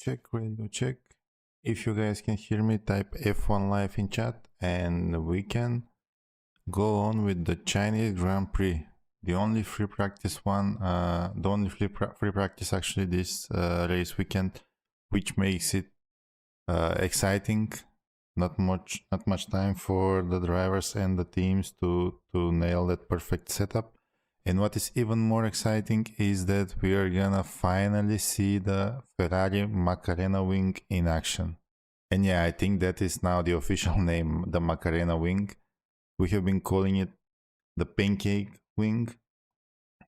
radio check. If you guys can hear me, type F1 live in chat and we can go on with the Chinese Grand Prix. The only free practice free practice actually this race weekend, which makes it exciting. Not much time for the drivers and the teams to nail that perfect setup. And what is even more exciting is that we are gonna finally see the Ferrari Macarena wing in action. And yeah, I think that is now the official name, the Macarena wing. We have been calling it the pancake wing,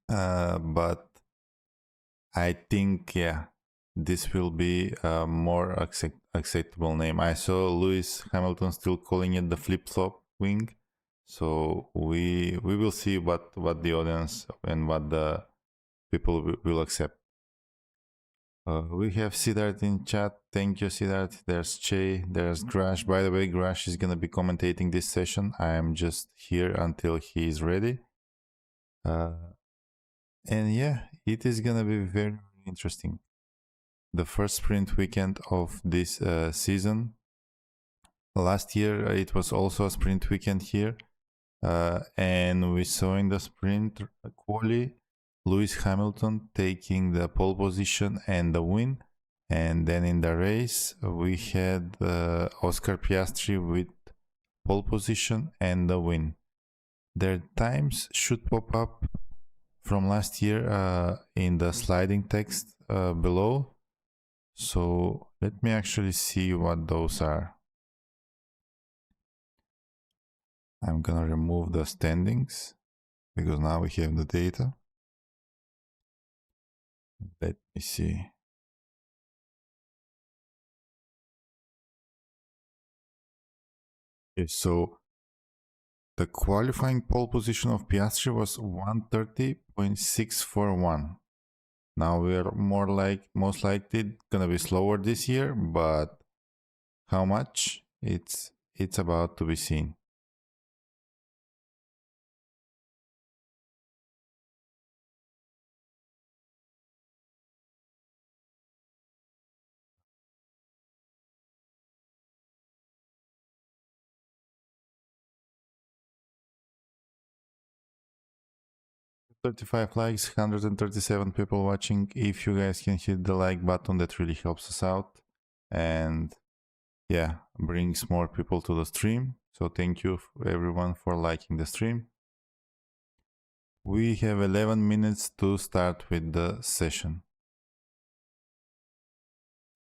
but I think, yeah, this will be a more acceptable name. I saw Lewis Hamilton still calling it the flip-flop wing. So we will see what the audience and what the people will accept. We have Siddharth in chat. Thank you, Siddharth. There's Che. There's Grash. By the way, Grash is gonna be commentating this session. I am just here until he is ready. And yeah, it is gonna be very interesting. The first sprint weekend of this season. Last year it was also a sprint weekend here. And we saw in the sprint quali Lewis Hamilton taking the pole position and the win, and then in the race we had Oscar Piastri with pole position and the win. Their times should pop up from last year in the sliding text below, so let me actually see what those are. I'm gonna remove the standings because now we have the data. Let me see. Okay, so the qualifying pole position of Piastri was 130.641. Now we are most likely gonna be slower this year, but how much? It's about to be seen. $35 likes, 137 people watching. If you guys can hit the like button, that really helps us out and yeah, brings more people to the stream. So thank you everyone for liking the stream. We have 11 minutes to start with the session.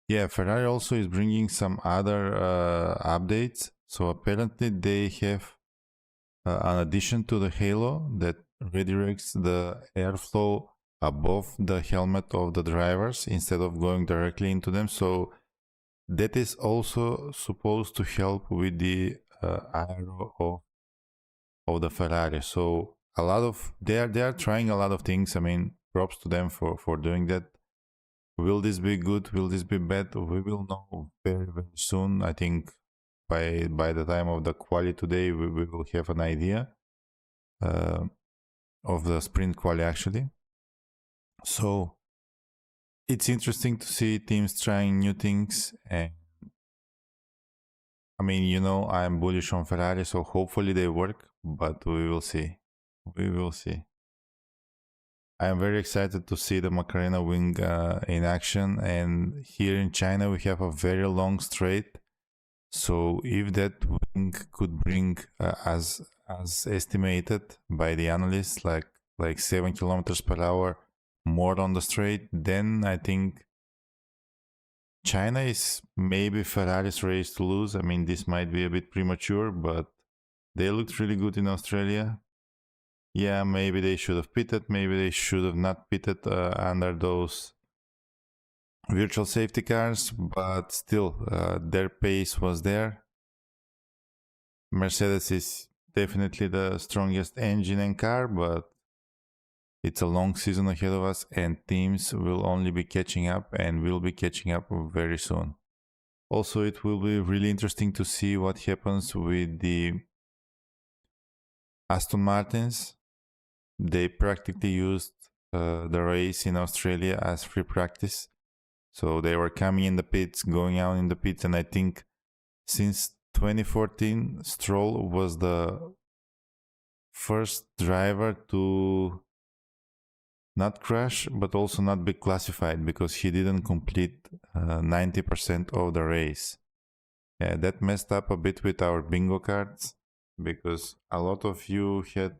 Yeah, Ferrari also is bringing some other updates. So apparently they have an addition to the halo that redirects the airflow above the helmet of the drivers instead of going directly into them. So that is also supposed to help with the aero of the Ferrari. So a lot of they are trying a lot of things. I mean, props to them for doing that. Will this be good? Will this be bad? We will know very soon. I think by the time of the quali today, we will have an idea of the sprint quali actually. So it's interesting to see teams trying new things, and I mean, you know, I'm bullish on Ferrari, so hopefully they work, but we will see. We will see. I am very excited to see the Macarena wing in action, and here in China we have a very long straight. So if that wing could bring as estimated by the analysts like 7 kilometers per hour more on the straight, then I think China is maybe Ferrari's race to lose. I mean, this might be a bit premature, but they looked really good in Australia. Yeah, maybe they should have pitted, maybe they should have not pitted under those virtual safety cars, but still, their pace was there. Mercedes is definitely the strongest engine and car, but it's a long season ahead of us and teams will only be catching up and will be catching up very soon. Also, it will be really interesting to see what happens with the Aston Martins. They practically used the race in Australia as free practice. So they were coming in the pits, going out in the pits, and I think since 2014, Stroll was the first driver to not crash, but also not be classified because he didn't complete 90% of the race. Yeah, that messed up a bit with our bingo cards because a lot of you had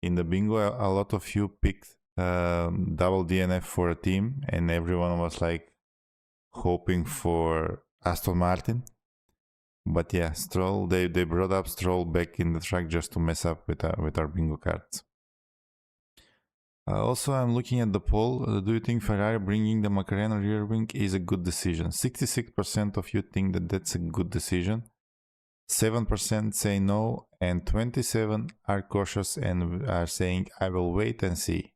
in the bingo, a lot of you picked double DNF for a team, and everyone was like hoping for Aston Martin. But yeah, Stroll, they brought up Stroll back in the track just to mess up with our bingo cards. Also, I'm looking at the poll. Do you think Ferrari bringing the McLaren rear wing is a good decision? 66% of you think that that's a good decision. 7% say no, and 27% are cautious and are saying, I will wait and see.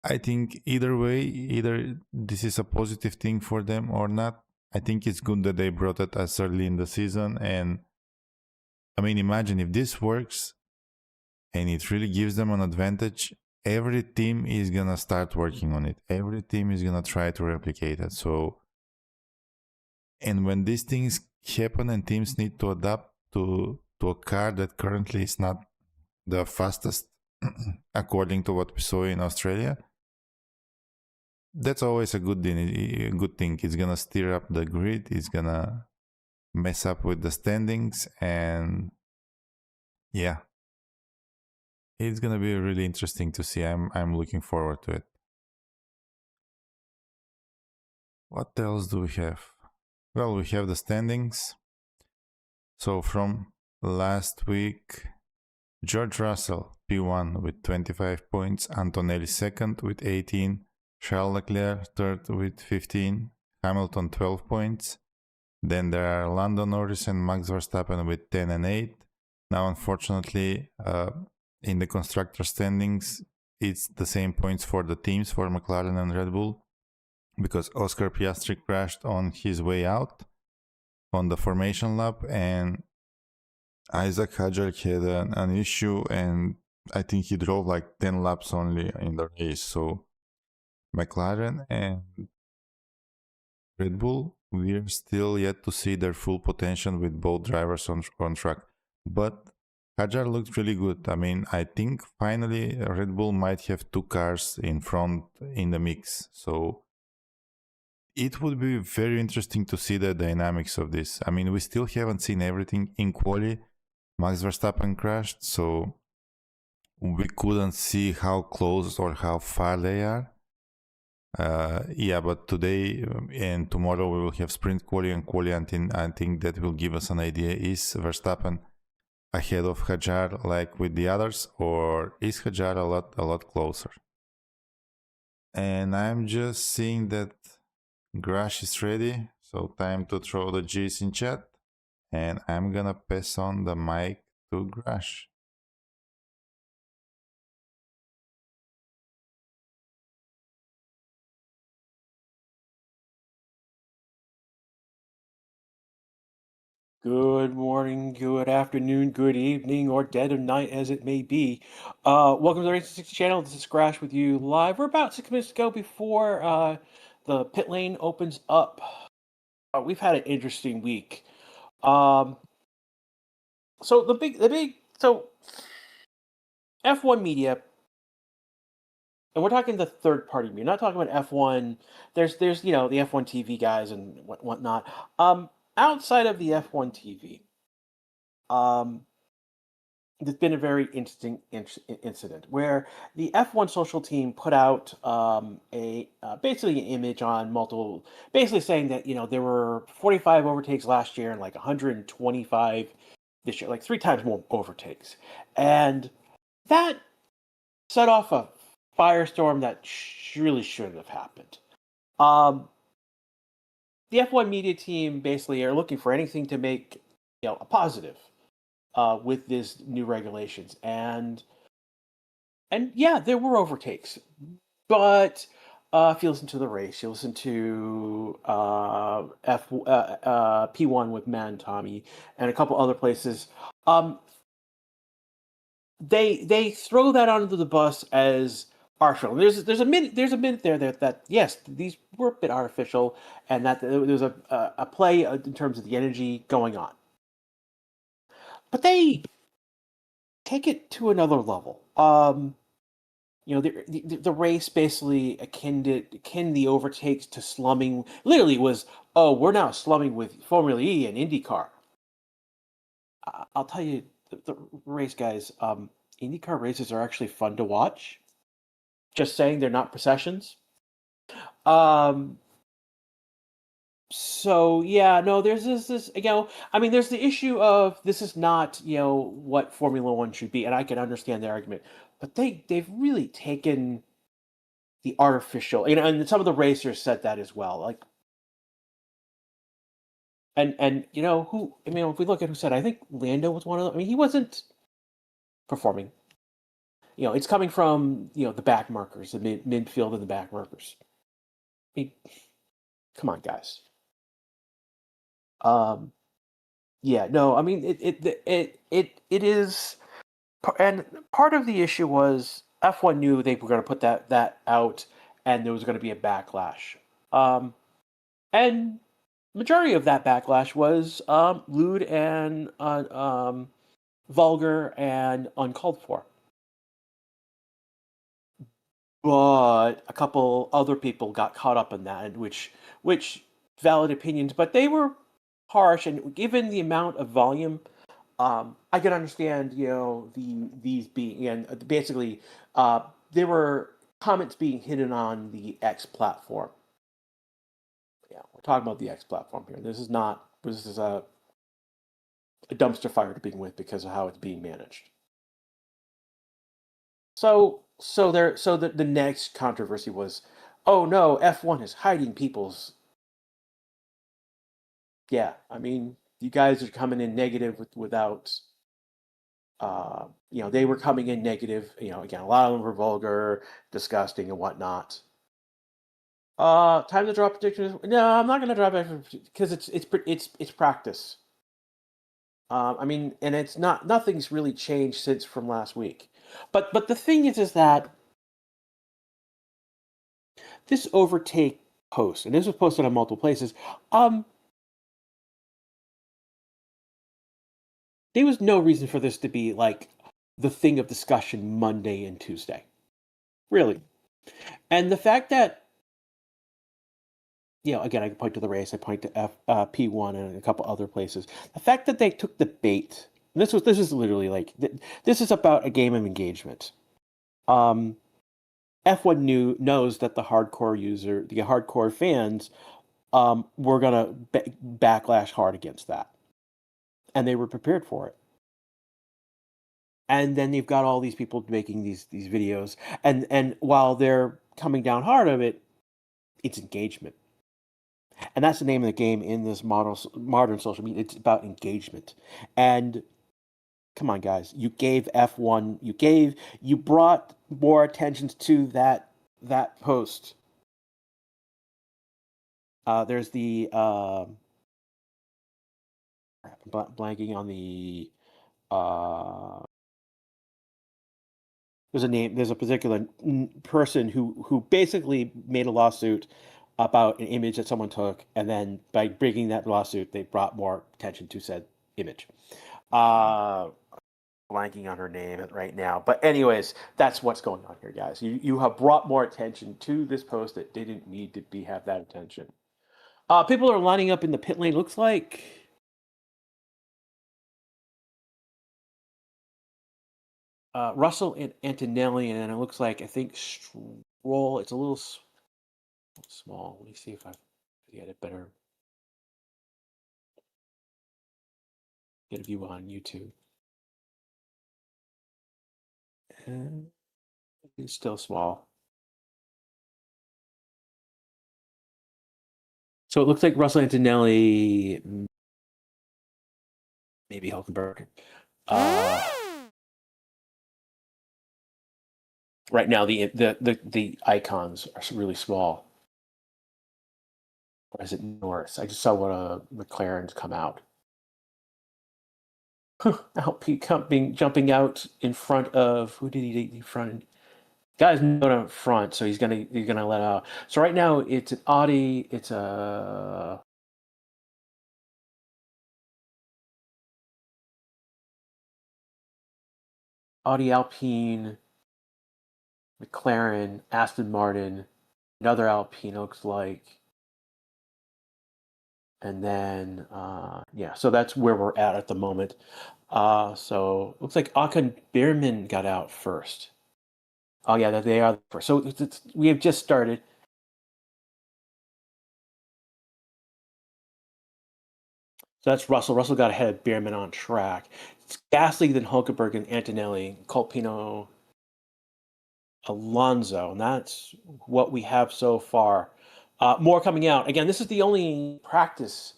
I think either way, either this is a positive thing for them or not. I think it's good that they brought it as early in the season. And I mean, imagine if this works and it really gives them an advantage, every team is gonna start working on it. Every team is gonna try to replicate it. So, and when these things happen and teams need to adapt to a car that currently is not the fastest, according to what we saw in Australia, that's always a good thing. It's gonna stir up the grid. It's gonna mess up with the standings, and yeah, it's gonna be really interesting to see. I'm looking forward to it. What else do we have? Well, we have the standings. So from last week, George Russell P1 with 25 points, Antonelli second with 18, Charles Leclerc third with 15, Hamilton 12 points. Then there are Lando Norris and Max Verstappen with 10 and 8. Now, unfortunately, in the constructor standings, it's the same points for the teams, for McLaren and Red Bull, because Oscar Piastri crashed on his way out on the formation lap, and Isaac Hadjar had an issue, and I think he drove like 10 laps only in the race. So McLaren and Red Bull, we're still yet to see their full potential with both drivers on track. But Hadjar looked really good. I mean, I think finally Red Bull might have two cars in front in the mix. So it would be very interesting to see the dynamics of this. I mean, we still haven't seen everything in quali. Max Verstappen crashed, so we couldn't see how close or how far they are. Yeah, but today and tomorrow we will have sprint quali and quali, and I think that will give us an idea. Is Verstappen ahead of Hadjar like with the others, or is Hadjar a lot closer? And I'm just seeing that Grash is ready, so time to throw the G's in chat, and I'm gonna pass on the mic to Grash. Good morning, good afternoon, good evening, or dead of night as it may be. Welcome to the Racing 60 channel. This is Crash with you live. We're about 6 minutes to go before the pit lane opens up. We've had an interesting week. So F1 media, and we're talking the third party media, not talking about F1. There's the F1 TV guys and whatnot. Outside of the F1 TV. There's been a very interesting incident where the F1 social team put out basically an image on multiple, basically saying that there were 45 overtakes last year and like 125 this year, like 3 times more overtakes, and that set off a firestorm that really shouldn't have happened. The F1 media team basically are looking for anything to make a positive with these new regulations, and yeah, there were overtakes, but if you listen to the race, you listen to P1 with Man Tommy and a couple other places, they throw that onto the bus as artificial. There's a minute there that yes, these were a bit artificial, and that there was a play in terms of the energy going on. But they take it to another level. The race basically akin the overtakes to slumming. Literally was, oh, we're now slumming with Formula E and IndyCar. I'll tell you, the race guys. IndyCar races are actually fun to watch. Just saying, they're not processions. Um, so yeah, no, there's this, I mean, there's the issue of this is not, what Formula One should be, and I can understand the argument, but they've really taken the artificial, and some of the racers said that as well. Like, and who, I mean, if we look at who said, I think Lando was one of them. I mean, he wasn't performing. It's coming from the back markers, the midfield and the back markers. I mean, come on, guys. Um, yeah, no, I mean it is, and part of the issue was F1 knew they were going to put that out, and there was going to be a backlash. And majority of that backlash was lewd and vulgar and uncalled for. But a couple other people got caught up in that, which valid opinions, but they were harsh. And given the amount of volume, I can understand, these being, and basically, there were comments being hidden on the X platform. Yeah, we're talking about the X platform here. This is a dumpster fire to begin with because of how it's being managed. So the next controversy was, oh no, F1 is hiding people's. Yeah, I mean, you guys are coming in negative without. They were coming in negative. Again, a lot of them were vulgar, disgusting, and whatnot. Time to drop predictions. No, I'm not going to drop it because it's practice. I mean, and it's nothing's really changed since from last week. But the thing is that this overtake post, and this was posted on multiple places. There was no reason for this to be like the thing of discussion Monday and Tuesday, really. And the fact that again, I can point to the race, I point to P1 and a couple other places. The fact that they took the bait. This is literally like this is about a game of engagement. F1 knows that the hardcore fans, were gonna backlash hard against that, and they were prepared for it. And then you've got all these people making these videos, and while they're coming down hard of it, it's engagement, and that's the name of the game in this modern social media. It's about engagement. And come on, guys, you gave F1, you brought more attention to that post. There's the blanking on the there's a particular person who basically made a lawsuit about an image that someone took, and then by bringing that lawsuit, they brought more attention to said image. Blanking on her name right now, but anyways, that's what's going on here, guys. You have brought more attention to this post that didn't need to have that attention. People are lining up in the pit lane. Looks like Russell and Antonelli, and it looks like, I think, Stroll. It's a little small. Let me see if I get it better. Get a view on YouTube. And it's still small. So it looks like Russell Antonelli, maybe Hulkenberg. Right now, the icons are really small. Or is it Norris? I just saw one of McLaren's come out. Jumping out in front of, who did he in front? Guy's not up front, so he's gonna let out. So right now it's an Audi. It's a Audi Alpine, McLaren, Aston Martin, another Alpine looks like, and then yeah. So that's where we're at the moment. So looks like Akan Bierman got out first. Oh yeah, they are the first. So we have just started. So that's Russell. Russell got ahead of Bierman on track. It's Gasly, then Hulkenberg, and Antonelli, Colpino, Alonso, and that's what we have so far. More coming out. Again, this is the only practice.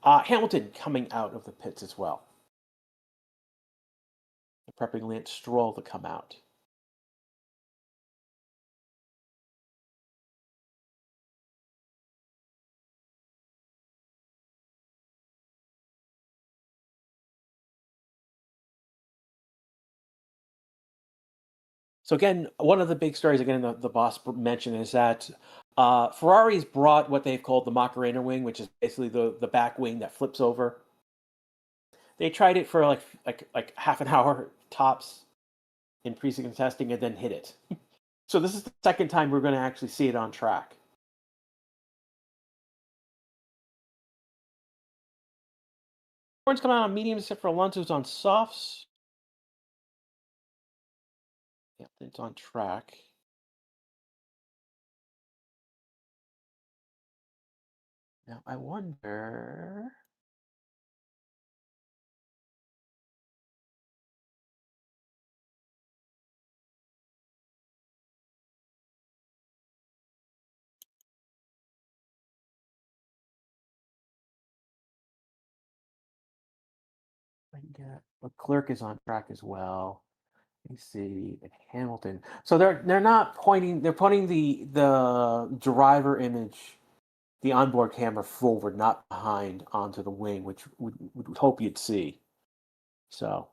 Hamilton coming out of the pits as well. Prepping Lance Stroll to come out. So again, one of the big stories, again, the boss mentioned is that Ferrari's brought what they've called the Macarena wing, which is basically the back wing that flips over. They tried it for like half an hour tops in pre-season testing and then hit it. So this is the second time we're going to actually see it on track. Horns come out on mediums except for Alonso's on softs. Yep, it's on track. Now I wonder. Leclerc is on track as well. Let me see, and Hamilton. So they're not pointing. They're pointing the driver image, the onboard camera forward, not behind, onto the wing, which would hope you'd see. So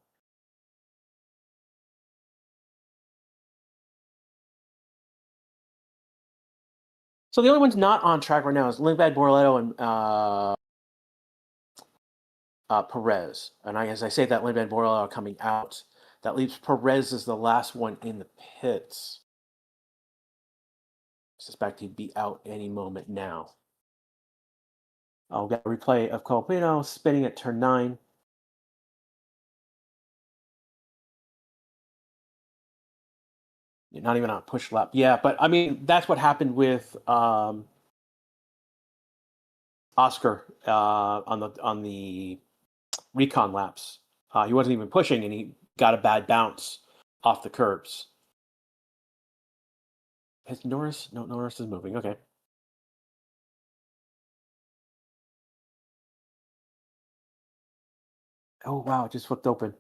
the only ones not on track right now is Limbad Borletto and Perez. And as I say that, Limbad Borletto coming out. That leaves Perez as the last one in the pits. I suspect he'd be out any moment now. I'll get a replay of Colpino spinning at turn 9. Not even on a push lap. Yeah, but I mean, that's what happened with Oscar on the recon laps. He wasn't even pushing, and he got a bad bounce off the curbs. Has Norris? No, Norris is moving. Okay. Oh wow, it just flipped open.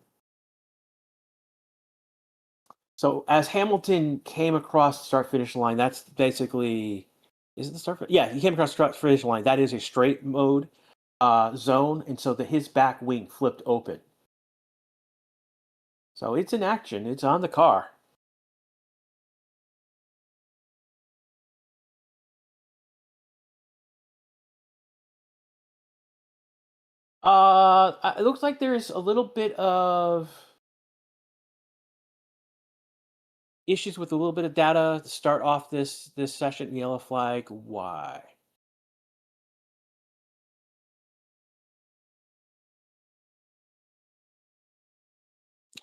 So as Hamilton came across the start finish line, that's basically, is it the start? Yeah, he came across the start finish line. That is a straight mode zone, and so his back wing flipped open. So it's in action. It's on the car. It looks like there's a little bit of issues with a little bit of data to start off this session. Yellow flag. Why?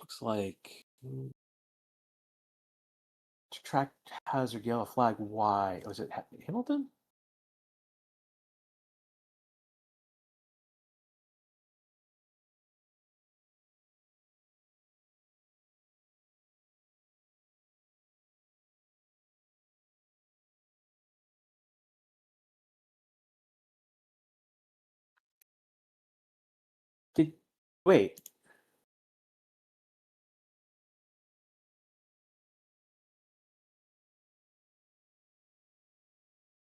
Looks like track hazard. Yellow flag. Why? Was it Hamilton? Did wait?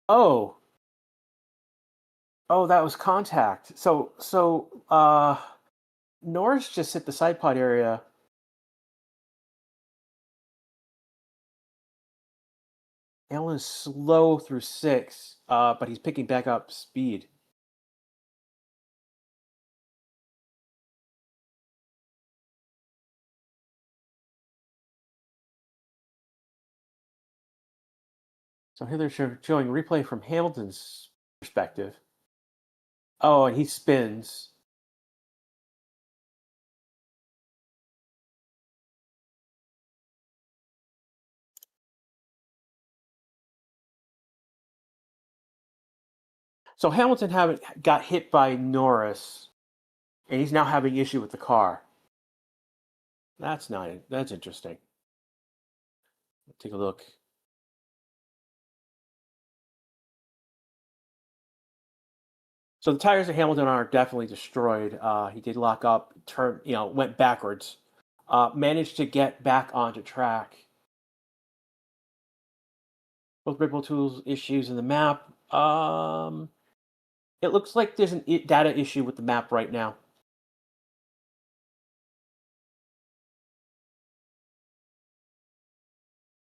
Oh, oh, that was contact. So Norris just hit the side pod area. Allen is slow through 6, but he's picking back up speed. So here they're showing replay from Hamilton's perspective. Oh, and he spins. So Hamilton got hit by Norris, and he's now having issue with the car. That's interesting. Take a look. So the tires of Hamilton are definitely destroyed. He did lock up, went backwards, managed to get back onto track. Both Red Bull tools issues in the map. It looks like there's an data issue with the map right now.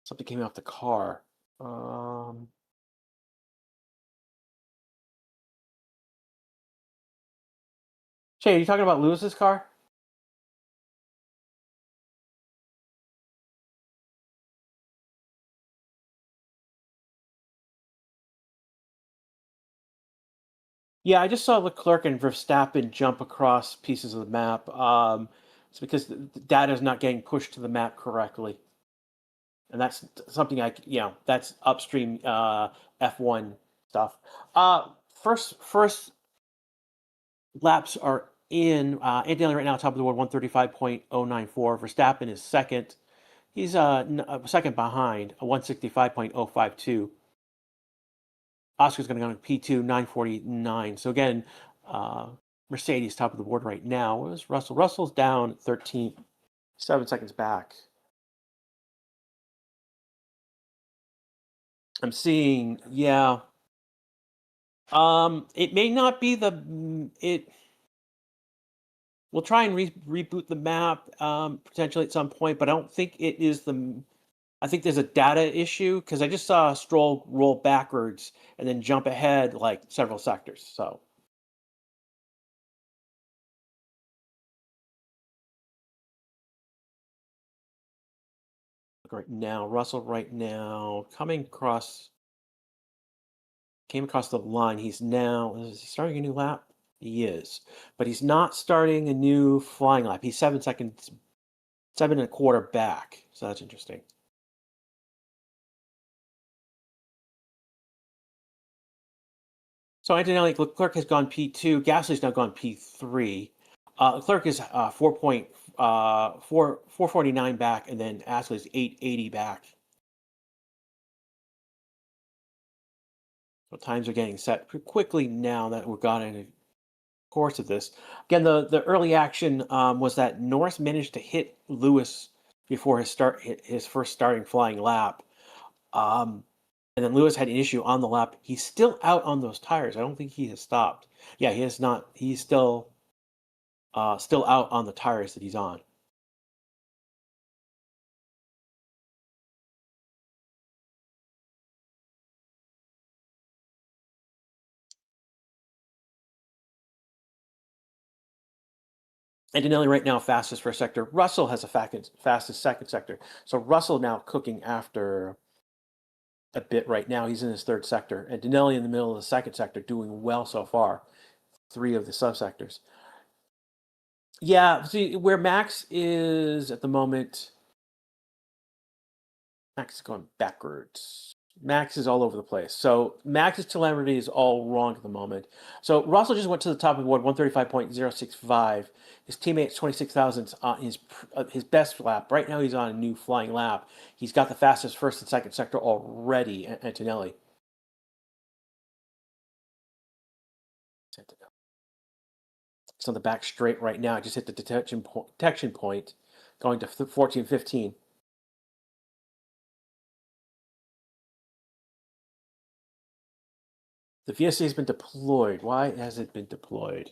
Something came off the car. Shay, are you talking about Lewis's car? Yeah, I just saw Leclerc and Verstappen jump across pieces of the map. It's because the data is not getting pushed to the map correctly, and that's something that's upstream F1 stuff. First laps are in. Anthony right now, top of the board, 135.094. Verstappen is second. He's second behind, 165.052. Oscar's going to go to P2, 949. So again, Mercedes top of the board right now. Where's Russell? Russell's down 13, 7 seconds back. I'm seeing, yeah. It may not be it. We'll try and reboot the map potentially at some point, but I don't think it is I think there's a data issue because I just saw Stroll roll backwards and then jump ahead like several sectors. So. Right now, Russell right now came across the line. Is he starting a new lap? He is, but he's not starting a new flying lap. He's 7 seconds, 7.25 back. So that's interesting. So Antonelli Leclerc has gone P2. Gasly's now gone P3. Leclerc is 449 back, and then Gasly's 880 back. So times are getting set pretty quickly now that we've got in a course of this. Again, the early action was that Norris managed to hit Lewis before his first starting flying lap. And then Lewis had an issue on the lap. He's still out on those tires. I don't think he has stopped. Yeah, he has not. He's still out on the tires that he's on. And Denelli right now fastest first sector. Russell has a fastest second sector. So Russell now cooking after a bit right now. He's in his third sector. And Denelli in the middle of the second sector doing well so far. 3 of the subsectors. Yeah, see where Max is at the moment. Max is going backwards. Max is all over the place. So Max's telemetry is all wrong at the moment. So Russell just went to the top of the board, 135.065. His teammate's 26,000 on his best lap. Right now he's on a new flying lap. He's got the fastest first and second sector already, Antonelli. It's on the back straight right now. I just hit the detection point, going to 14, 15. The VSA has been deployed. Why has it been deployed?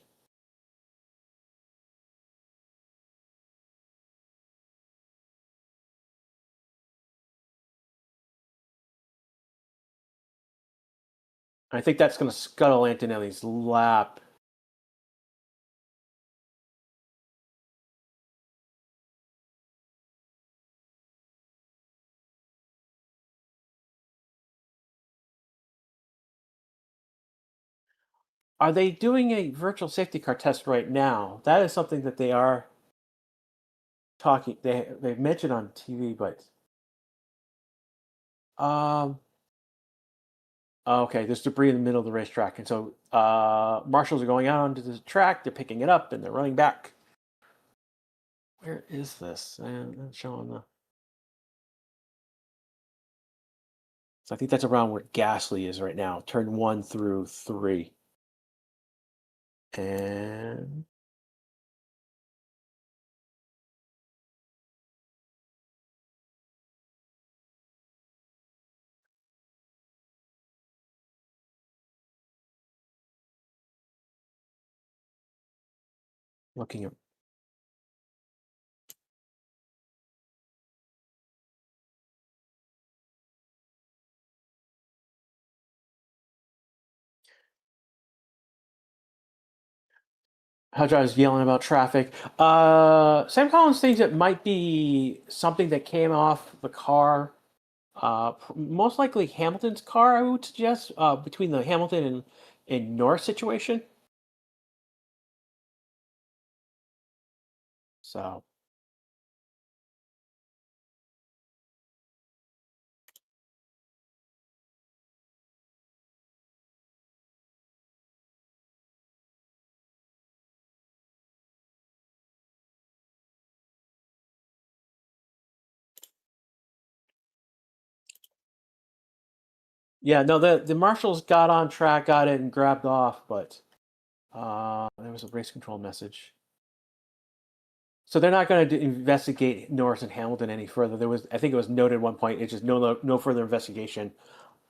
I think that's going to scuttle Antonelli's lap. Are they doing a virtual safety car test right now? That is something that they are talking. They've mentioned on TV, but okay, there's debris in the middle of the racetrack, and so marshals are going out onto the track. They're picking it up and they're running back. Where is this? Not showing the. So I think that's around where Gasly is right now, turn 1 through 3, and looking at. Hudge was yelling about traffic. Sam Collins thinks it might be something that came off the car. Most likely Hamilton's car, I would suggest, between the Hamilton and Norris situation. So yeah, no, the marshals got on track, got it, and grabbed off, but there was a race control message. So they're not going to investigate Norris and Hamilton any further. There was, I think it was noted at one point, it's just no further investigation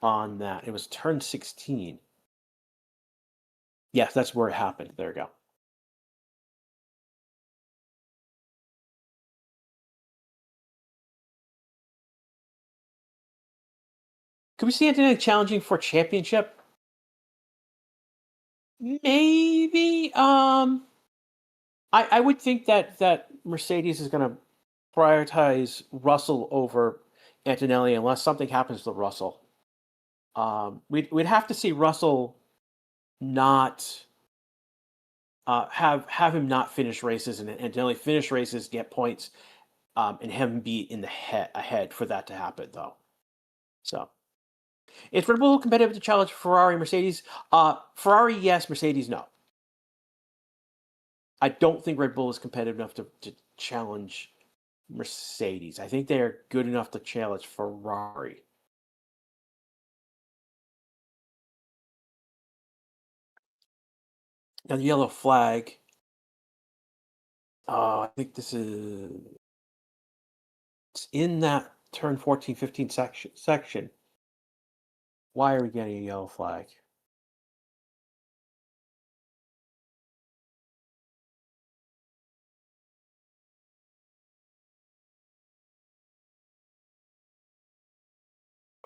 on that. It was turn 16. Yes, that's where it happened. There we go. Could we see Antonelli challenging for championship? Maybe. I would think that Mercedes is going to prioritize Russell over Antonelli unless something happens to Russell. We'd have to see Russell not have him not finish races and Antonelli finish races, get points, and have him be in the ahead for that to happen though. So is Red Bull competitive to challenge Ferrari, Mercedes? Ferrari, yes. Mercedes, no. I don't think Red Bull is competitive enough to challenge Mercedes. I think they are good enough to challenge Ferrari. Now the yellow flag. I think this is it's in that turn 14, 15 section. Why are we getting a yellow flag?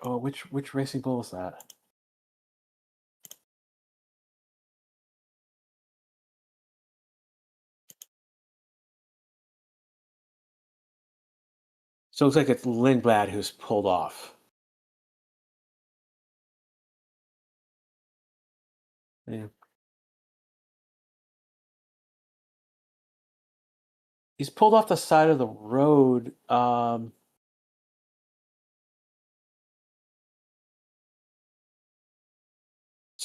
Oh, which Racing Bull is that? So it looks like it's Lindblad who's pulled off. Yeah. He's pulled off the side of the road. So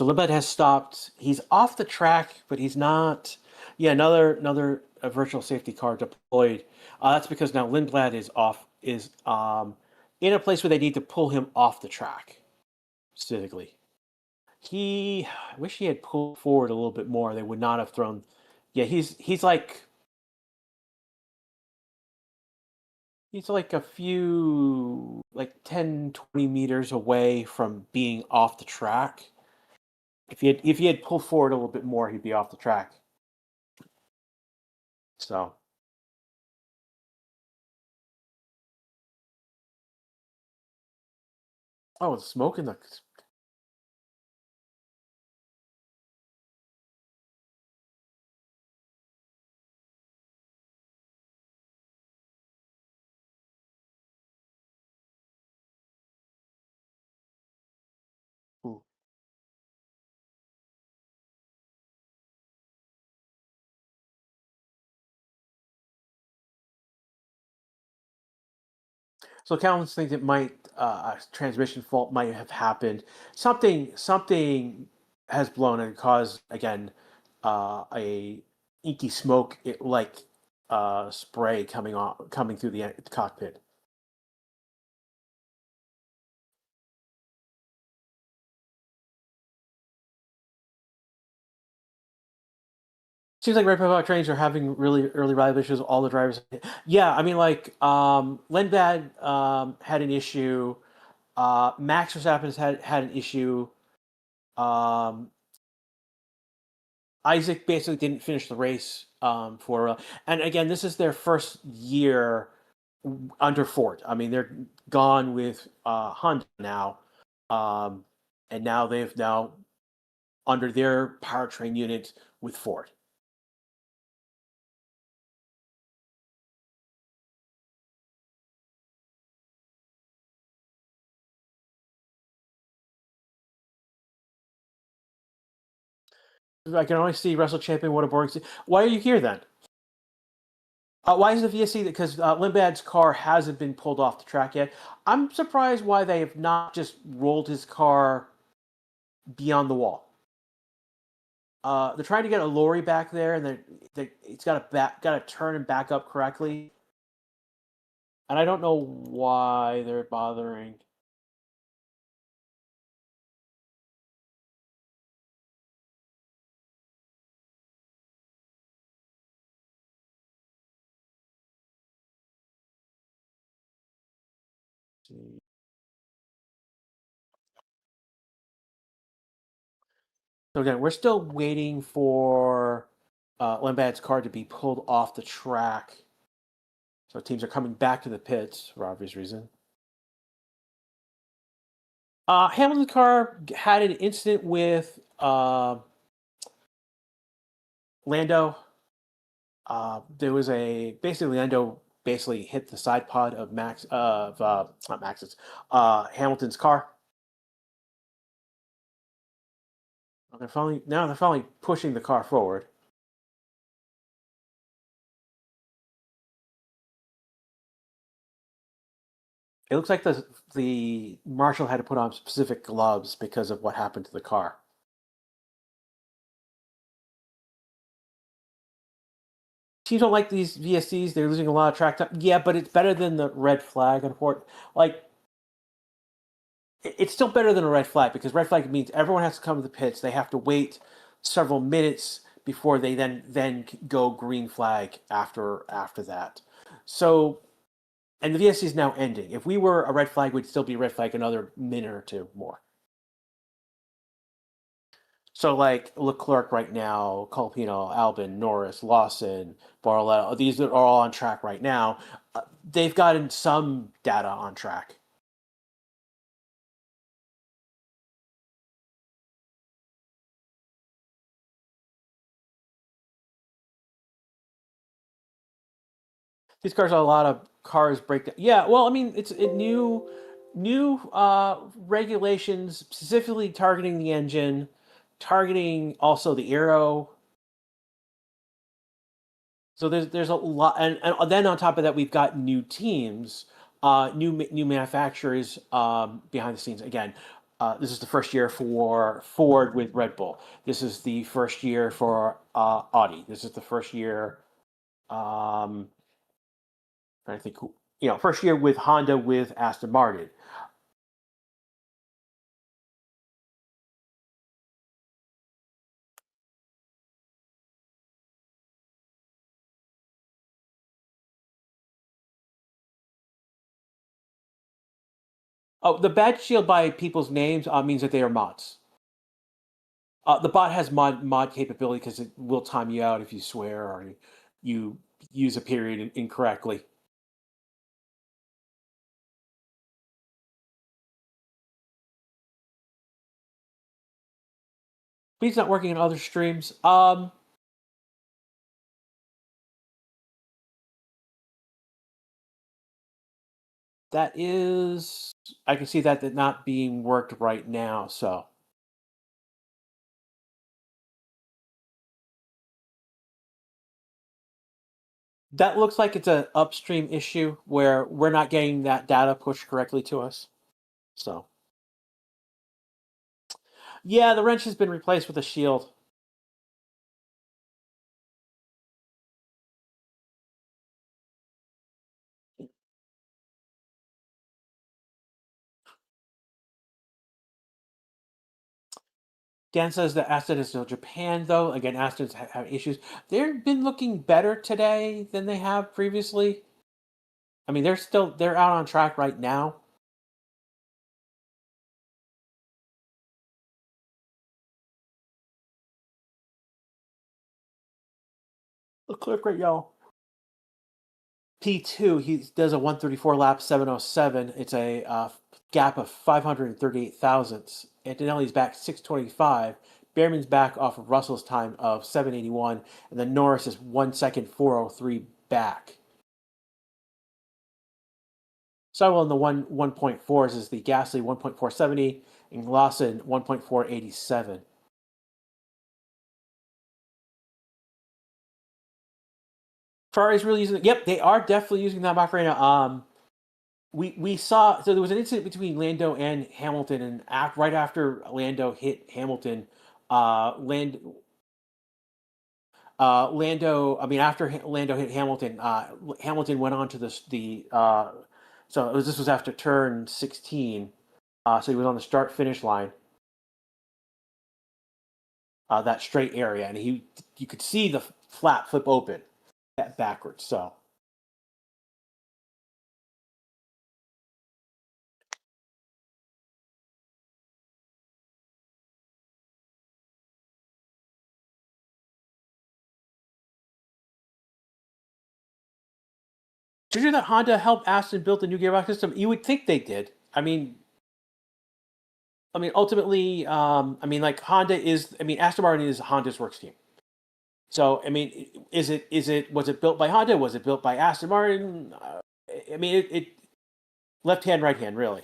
Lindblad has stopped. He's off the track, but he's not. Yeah, another virtual safety car deployed. That's because now Lindblad is in a place where they need to pull him off the track specifically. I wish he had pulled forward a little bit more. They would not have thrown. Yeah, he's like a few, like 10, 20 meters away from being off the track. If he had pulled forward a little bit more, he'd be off the track. So oh, it's smoke in the. So Calvin's thinks it might a transmission fault might have happened. Something has blown and caused again a inky smoke like spray coming through the cockpit. Seems like Red Bull trains are having really early ride issues. All the drivers, yeah. I mean, like Lindblad had an issue. Max Verstappen has had an issue. Um, Isaac basically didn't finish the race and again, this is their first year under Ford. I mean, they're gone with Honda now, um, and now they've now under their powertrain unit with Ford. I can only see Russell Champion. What a boring. Why are you here then? Why is the VSC? Because Lindbad's car hasn't been pulled off the track yet. I'm surprised why they have not just rolled his car beyond the wall. They're trying to get a lorry back there, and it's got to turn and back up correctly. And I don't know why they're bothering. So again, we're still waiting for Lambad's car to be pulled off the track. So teams are coming back to the pits for obvious reason. Hamilton's car had an incident with Lando. There was basically Lando basically hit the side pod of not Max's Hamilton's car. They're finally pushing the car forward. It looks like the marshal had to put on specific gloves because of what happened to the car. Teams don't like these VSCs. They're losing a lot of track time. Yeah, but it's better than the red flag. Unfortunately, like it's still better than a red flag because red flag means everyone has to come to the pits. They have to wait several minutes before they then go green flag after that. So, and the VSC is now ending. If we were a red flag, we'd still be red flag another minute or two more. So like Leclerc right now, Colpino, Albon, Norris, Lawson, Barlow, these are all on track right now. They've gotten some data on track. These cars are a lot of cars break down. Yeah, well, I mean, it's new regulations specifically targeting the engine, targeting also the aero. So there's a lot, and then on top of that, we've got new teams, new manufacturers behind the scenes. Again, this is the first year for Ford with Red Bull. This is the first year for Audi. This is the first year. I think first year with Honda with Aston Martin. Oh, the badge shield by people's names means that they are mods. The bot has mod capability because it will time you out if you swear or you use a period incorrectly. But he's not working on other streams. That is, I can see that not being worked right now. So That looks like it's an upstream issue where we're not getting that data pushed correctly to us. So, yeah, the wrench has been replaced with a shield. Dan says that Aston is still Japan, though. Again, Aston's have issues. They've been looking better today than they have previously. I mean, they're out on track right now. Look right, y'all. P2, he does a 134 lap 707. It's a gap of 538 thousandths. Antonelli's back 625. Behrman's back off of Russell's time of 781. And then Norris is 1 second 403 back. So in the 1.4s is the Gasly 1.470 and Lawson 1.487. Ferrari's really using it. Yep, they are definitely using that back right now. We saw, so there was an incident between Lando and Hamilton, and right after Lando hit Hamilton, Land Lando. I mean, after Lando hit Hamilton, Hamilton went on to so this was after turn 16. So he was on the start finish line, that straight area, and you could see the flap flip open backwards. So. Did you know that Honda helped Aston build the new gearbox system? You would think they did. I mean, ultimately, like Honda is. I mean, Aston Martin is Honda's works team. So, I mean, was it built by Honda? Was it built by Aston Martin? I mean, it left hand, right hand, really.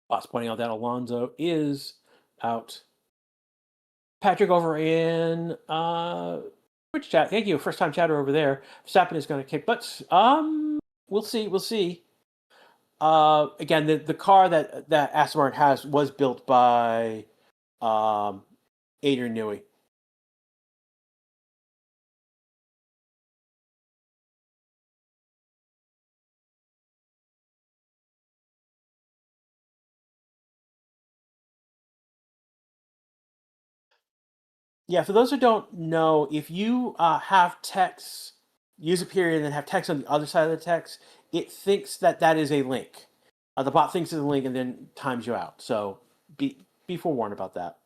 Boss pointing out that Alonso is out. Patrick over in Twitch chat. Thank you, first time chatter over there. Verstappen is going to kick butts. We'll see. We'll see. Again, the car that Aston Martin has was built by Adrian Newey. Yeah, for those who don't know, if you have text, use a period, and then have text on the other side of the text, it thinks that is a link. The bot thinks it's a link and then times you out. So be forewarned about that.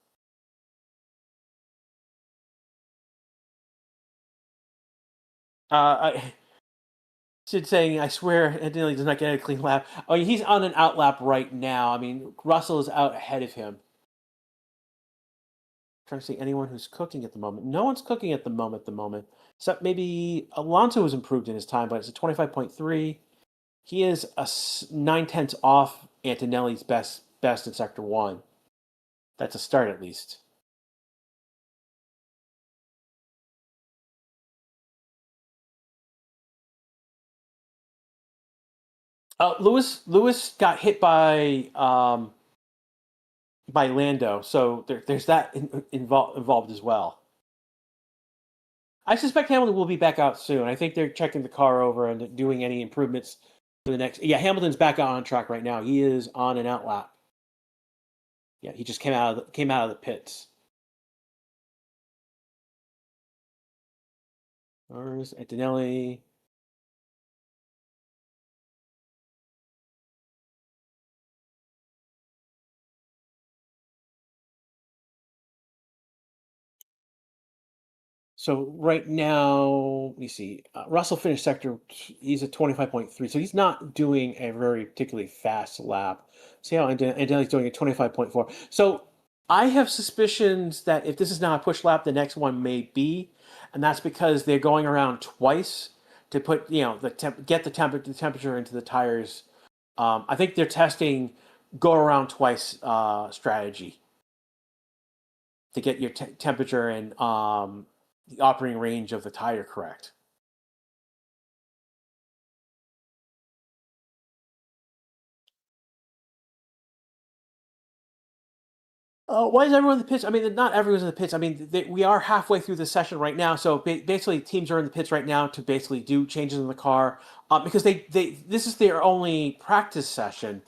I Sid saying, I swear, Antonelli does not get a clean lap. Oh, he's on an out lap right now. I mean, Russell is out ahead of him. Trying to see anyone who's cooking at the moment. No one's cooking at the moment. Except maybe Alonso has improved in his time, but it's a 25.3. He is 9 tenths off Antonelli's best in sector 1. That's a start at least. Lewis got hit by Lando, so there's that involved as well. I suspect Hamilton will be back out soon. I think they're checking the car over and doing any improvements for the next. Yeah, Hamilton's back out on track right now. He is on an out lap. Yeah, he just came out of the pits. There's Antonelli. So right now, let me see. Russell finished sector. He's at 25.3, so he's not doing a very particularly fast lap. See how Antonelli's doing at 25.4. So I have suspicions that if this is not a push lap, the next one may be, and that's because they're going around twice to put get the temperature into the tires. I think they're testing go around twice strategy to get your temperature and the operating range of the tire correct. Why is everyone in the pits? I mean, not everyone's in the pits. I mean, we are halfway through the session right now, so basically, teams are in the pits right now to basically do changes in the car because this is their only practice session.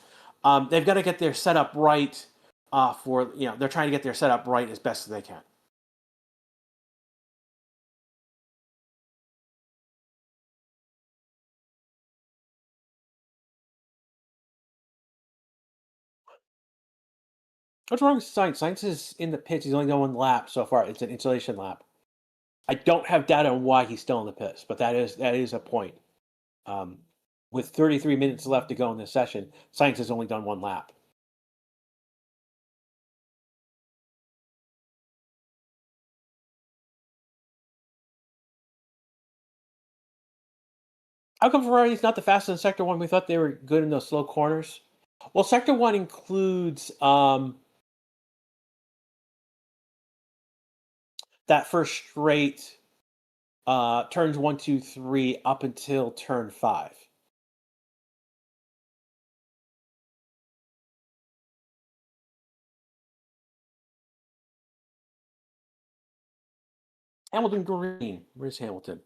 They've got to get their setup right for they're trying to get their setup right as best as they can. What's wrong with Science? Science is in the pits. He's only done one lap so far. It's an installation lap. I don't have data on why he's still in the pits, but that is a point. Um, with 33 minutes left to go in this session, Science has only done one lap. How come Ferrari's not the fastest in Sector 1? We thought they were good in those slow corners. Well, Sector 1 includes that first straight turns 1, 2, 3 up until turn 5. Hamilton Green. Where's Hamilton?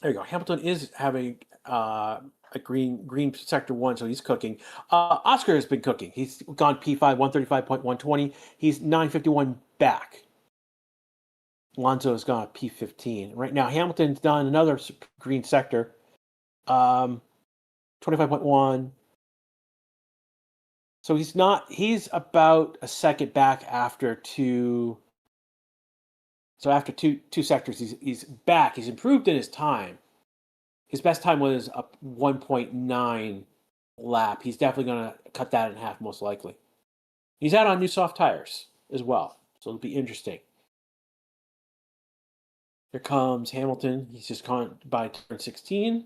There you go. Hamilton is having a green sector 1, so he's cooking. Oscar has been cooking. He's gone P5 135.120. He's 951 back. Alonso has gone P15 right now. Hamilton's done another green sector, 25.1. So he's about a second back after two. So after two sectors, he's back. He's improved in his time. His best time was a 1.9 lap. He's definitely going to cut that in half, most likely. He's out on new soft tires as well, so it'll be interesting. Here comes Hamilton. He's just gone by turn 16.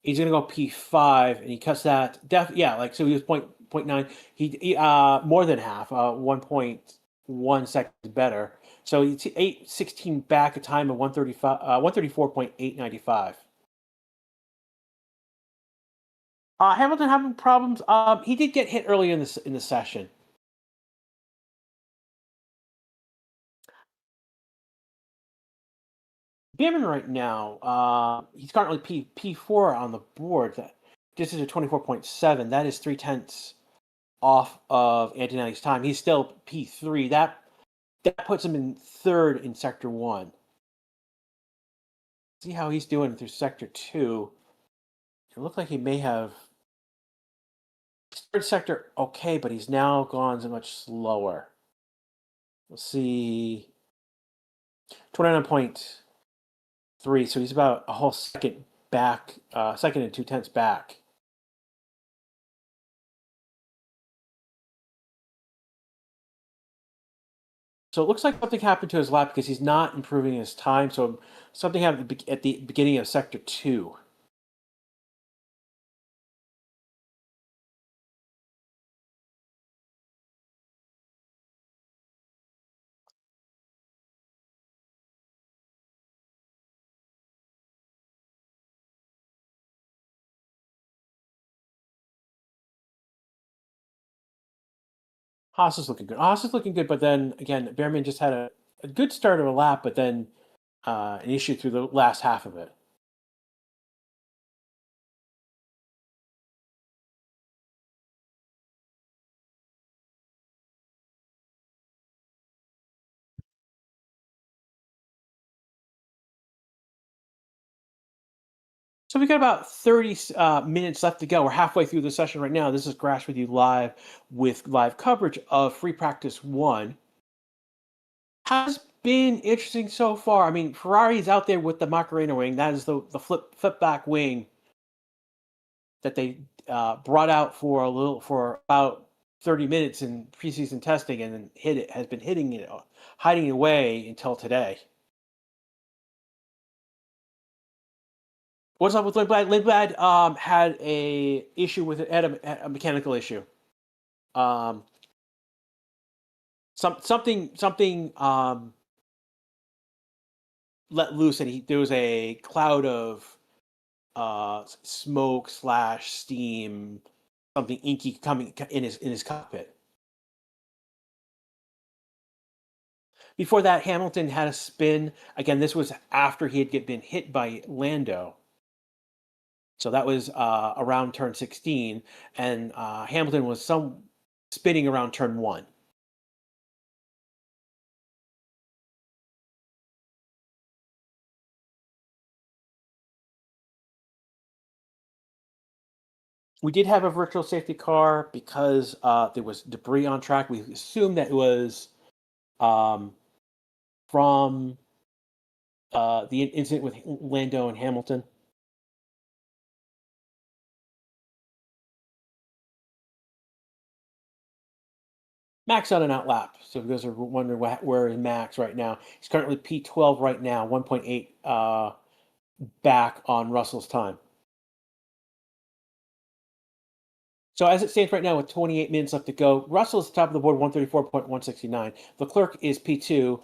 He's going to go P5, and he cuts that. So he was 0.9. He more than half, 1.1 seconds better. So he's 8:16 back, a time of 134.895. Hamilton having problems. He did get hit early in the session. Bierman right now, he's currently P4 on the board. This is a 24.7. That is 3/10 off of Antonelli's time. He's still P3. That puts him in third in Sector 1. See how he's doing through Sector 2. It looked like he may have third sector okay, but he's now gone so much slower. We'll see. 29.3, so he's about a whole second back, second and 2/10 back. So it looks like something happened to his lap because he's not improving his time. So something happened at the beginning of Sector 2. Haas is looking good. Haas is looking good, but then again, Behrman just had a good start of a lap, but then an issue through the last half of it. So we got about 30 minutes left to go. We're halfway through the session right now. This is Grash with you live with live coverage of Free Practice 1. Has been interesting so far. I mean, Ferrari's out there with the Macarena wing. That is the flip back wing that they brought out for about 30 minutes in preseason testing, and then has been hitting it, hiding it away until today. What's up with Lindblad? Lindblad had a issue with it, had a mechanical issue. Something let loose, and there was a cloud of smoke slash steam, something inky coming in his cockpit. Before that, Hamilton had a spin. Again, this was after he had been hit by Lando. So that was around turn 16, and Hamilton was spinning around turn 1. We did have a virtual safety car because there was debris on track. We assumed that it was from the incident with Lando and Hamilton. Max on an outlap. So if you guys are wondering where is Max right now, he's currently P12 right now, 1.8 back on Russell's time. So as it stands right now with 28 minutes left to go, Russell's top of the board, 134.169. Leclerc is P2.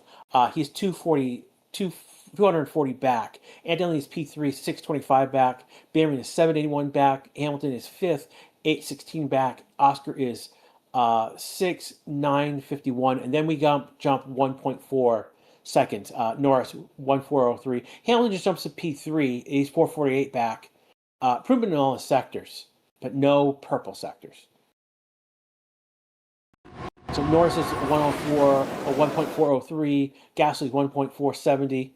He's 240 back. Anthony is P3, 625 back. Bamarin is 781 back. Hamilton is 5th, 816 back. Oscar is 951. And then we jump 1.4 seconds. Norris, 1403. Hamilton just jumps to P3. He's 448 back. Improvement in all his sectors, but no purple sectors. So Norris is 104 or 1.403. Gasly's 1.470.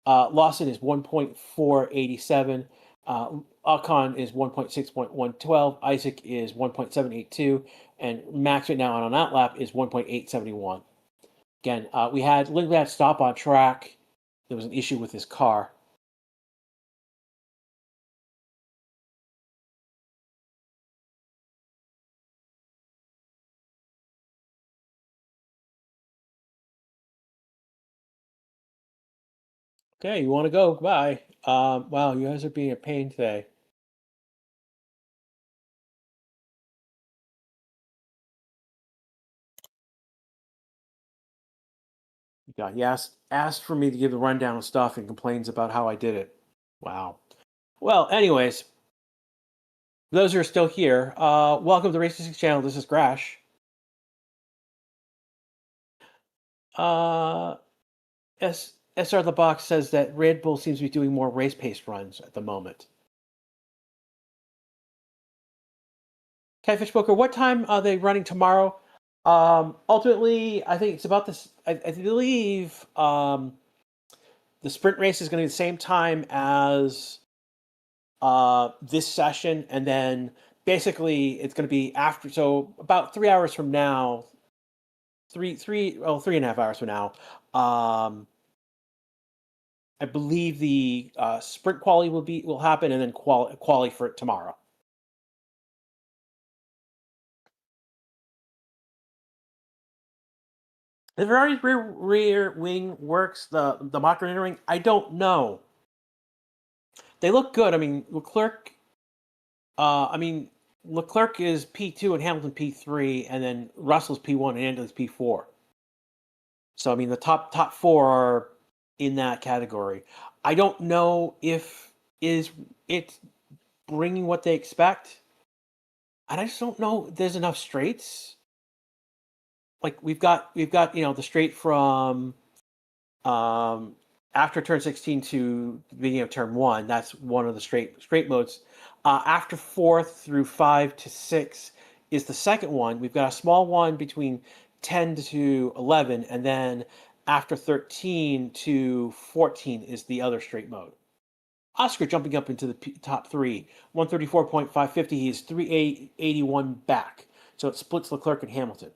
Lawson is 1.487. Ocon is 1.6.112. Isaac is 1.782. And Max right now on an outlap is 1.871. Again, we had Lindblad stop on track. There was an issue with his car. Okay, you want to go? Bye. Wow, you guys are being a pain today. Yeah, he asked for me to give the rundown of stuff and complains about how I did it. Wow. Well, anyways, for those who are still here, welcome to the Race 6 channel. This is Grash. SR the Box says that Red Bull seems to be doing more race pace runs at the moment. Catfish Booker, what time are they running tomorrow? Ultimately, I think it's about this. I believe the sprint race is going to be the same time as this session, and then basically it's going to be after. So about 3 hours from now, 3.5 hours from now. I believe the sprint quali will happen, and then quali for tomorrow. The Ferrari's rear wing works, the Macarena ring, I don't know. They look good. I mean, Leclerc is P2 and Hamilton P3, and then Russell's P1 and Anthony's P4. So I mean, the top four are in that category. I don't know if it's bringing what they expect, and I just don't know if there's enough straights. Like we've got the straight from after turn 16 to the beginning of turn 1. That's one of the straight modes. After 4 through 5 to 6 is the second one. We've got a small one between 10 to 11, and then after 13 to 14 is the other straight mode. Oscar jumping up into the top 3, 134.550. He is 381 back, so it splits Leclerc and Hamilton.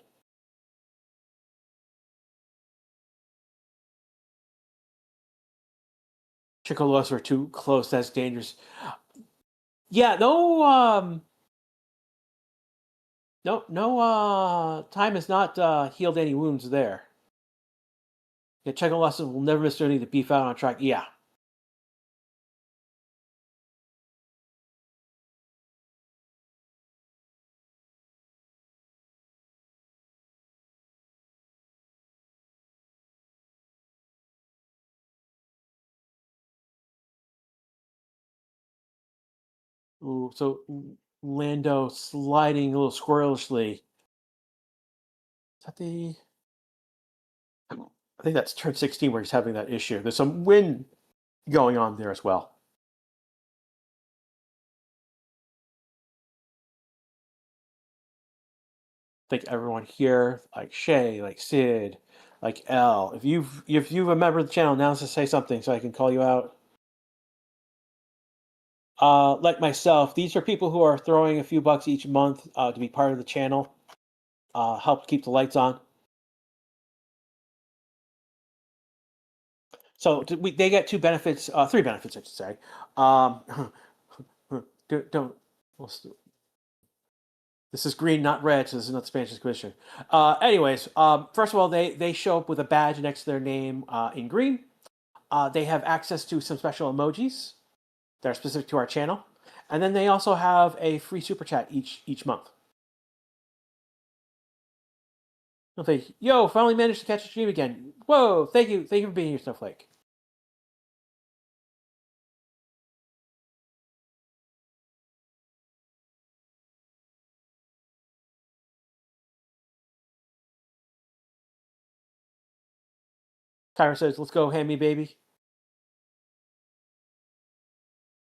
Chicolosa are too close. That's dangerous. Yeah, no, no, time has not healed any wounds there. Yeah, Chicolosa will never miss any to beef out on track. Yeah. Ooh, so Lando sliding a little squirrelishly. Is that the? I think that's turn 16 where he's having that issue. There's some wind going on there as well. I think everyone here, like Shay, like Sid, like L. If you've a member of the channel, now to say something so I can call you out. Like myself, these are people who are throwing a few bucks each month to be part of the channel, help keep the lights on. So they get two benefits, three benefits, I should say. Don't. This is green, not red, so this is not the Spanish Inquisition. Anyways, first of all, they show up with a badge next to their name in green. They have access to some special emojis that are specific to our channel, and then they also have a free super chat each month. Yo, finally managed to catch a stream again. Whoa, thank you for being here, Snowflake. Tyre says, "Let's go, hand me, baby."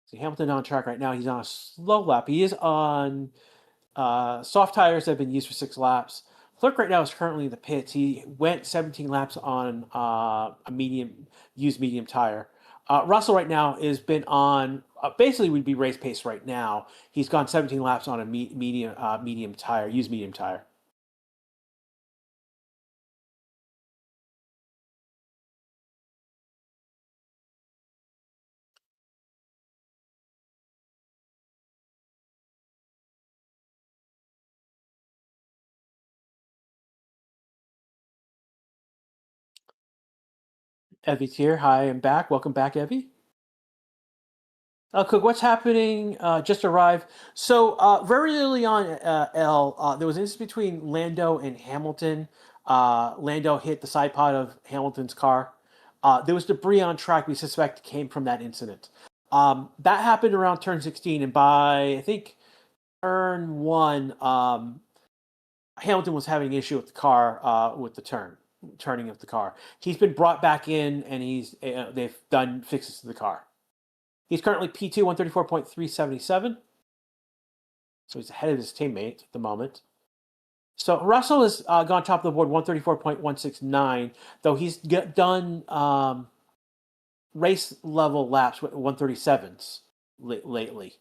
See, Hamilton on track right now. He's on a slow lap. He is on soft tires that have been used for 6 laps. Clerk right now is currently in the pits. He went 17 laps on a used medium tire. Russell right now has been on basically would be race pace right now. He's gone 17 laps on a medium tire, used medium tire. Evie's here. Hi, I'm back. Welcome back, Evie. Cook, what's happening? Just arrived. So very early on, L, there was an incident between Lando and Hamilton. Lando hit the side pod of Hamilton's car. There was debris on track we suspect came from that incident. That happened around turn 16, and by I think turn 1, Hamilton was having an issue with the car with the turning of the car. He's been brought back in, and they've done fixes to the car. He's currently P2 134.377. So he's ahead of his teammate at the moment. So Russell has gone top of the board 134.169, though he's done race level laps with 137s lately.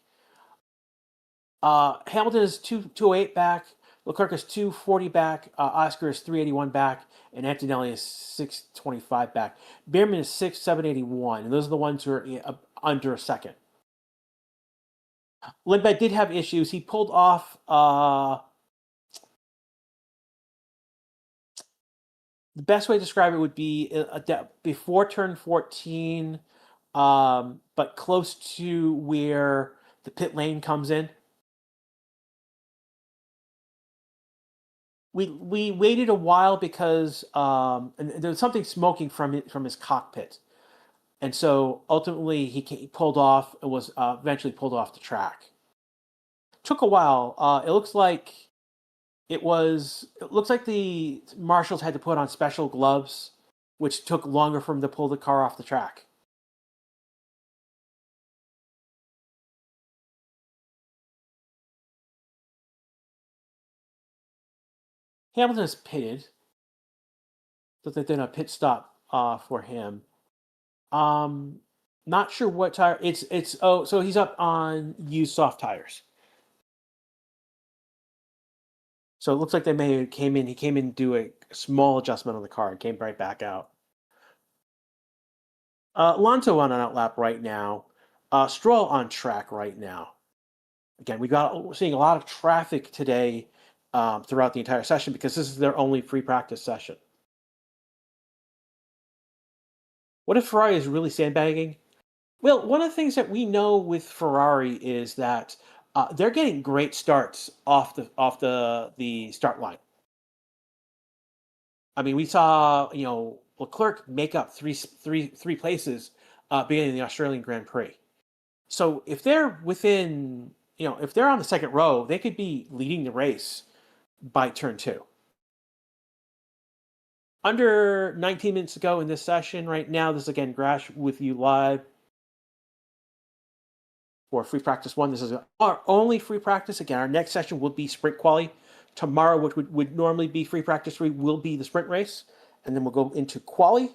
Hamilton is 208 back. Leclerc is 240 back. Oscar is 381 back. And Antonelli is 625 back. Bierman is 781. And those are the ones who are under a second. Lindbergh did have issues. He pulled off the best way to describe it would be before turn 14, but close to where the pit lane comes in. We waited a while because and there was something smoking from his cockpit, and so ultimately he pulled off and was eventually pulled off the track. Took a while. It looks like the marshals had to put on special gloves, which took longer for him to pull the car off the track. Hamilton is pitted, so they did a pit stop for him. Not sure what tire. So he's up on used soft tires. So it looks like they may have came in. He came in to do a small adjustment on the car and came right back out. Alonso on an outlap right now. Stroll on track right now. Again, we're seeing a lot of traffic today throughout the entire session because this is their only free practice session. What if Ferrari is really sandbagging? Well, one of the things that we know with Ferrari is that they're getting great starts off the start line. I mean, we saw Leclerc make up three places beginning of the Australian Grand Prix. So if they're within, if they're on the second row, they could be leading the race by turn two. Under 19 minutes ago in this session, right now, this is again Grash with you live for free practice one. This is our only free practice. Again, our next session will be sprint quali. Tomorrow, which would normally be free practice 3, will be the sprint race. And then we'll go into quali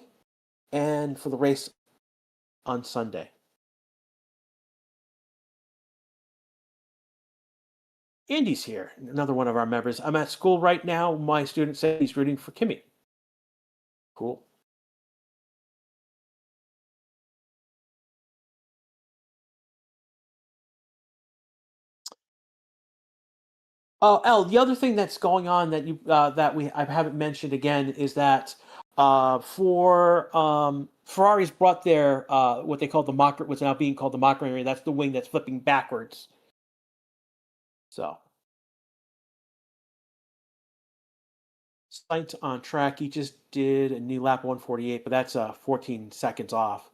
and for the race on Sunday. Andy's here, another one of our members. I'm at school right now. My student said he's rooting for Kimmy. Cool. The other thing that's going on that I haven't mentioned again is that Ferrari's brought their what they call the mock, what's now being called the mock area. That's the wing that's flipping backwards. So, Sainz on track. He just did a new lap 148, but that's 14 seconds off.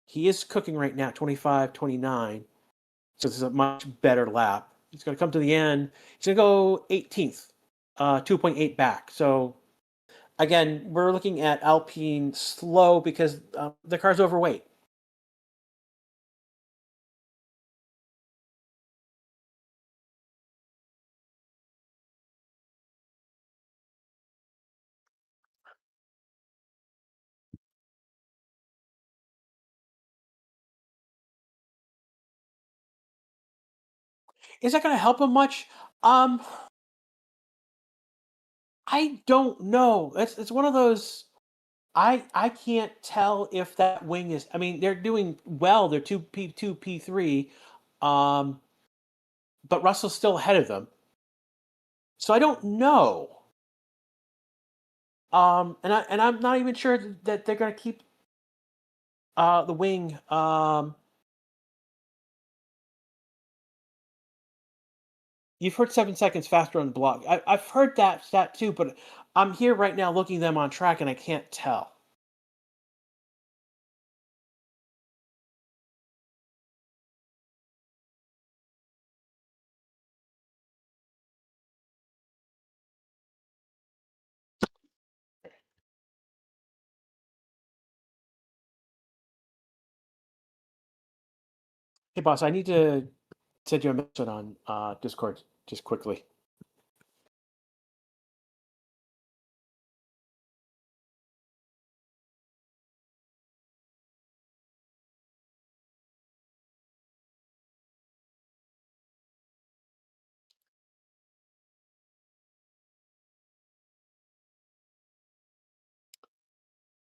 He is cooking right now, 25-29. So this is a much better lap. He's going to come to the end. He's going to go 18th, 2.8 back. So again, we're looking at Alpine slow because the car's overweight. Is that going to help him much? I don't know. It's one of those. I can't tell if that wing is. I mean, they're doing well. They're two P3, but Russell's still ahead of them. So I don't know. And I'm not even sure that they're going to keep the wing. You've heard 7 seconds faster on the block. I've heard that stat too, but I'm here right now looking them on track and I can't tell. Hey, boss, I need to send you a message on Discord just quickly.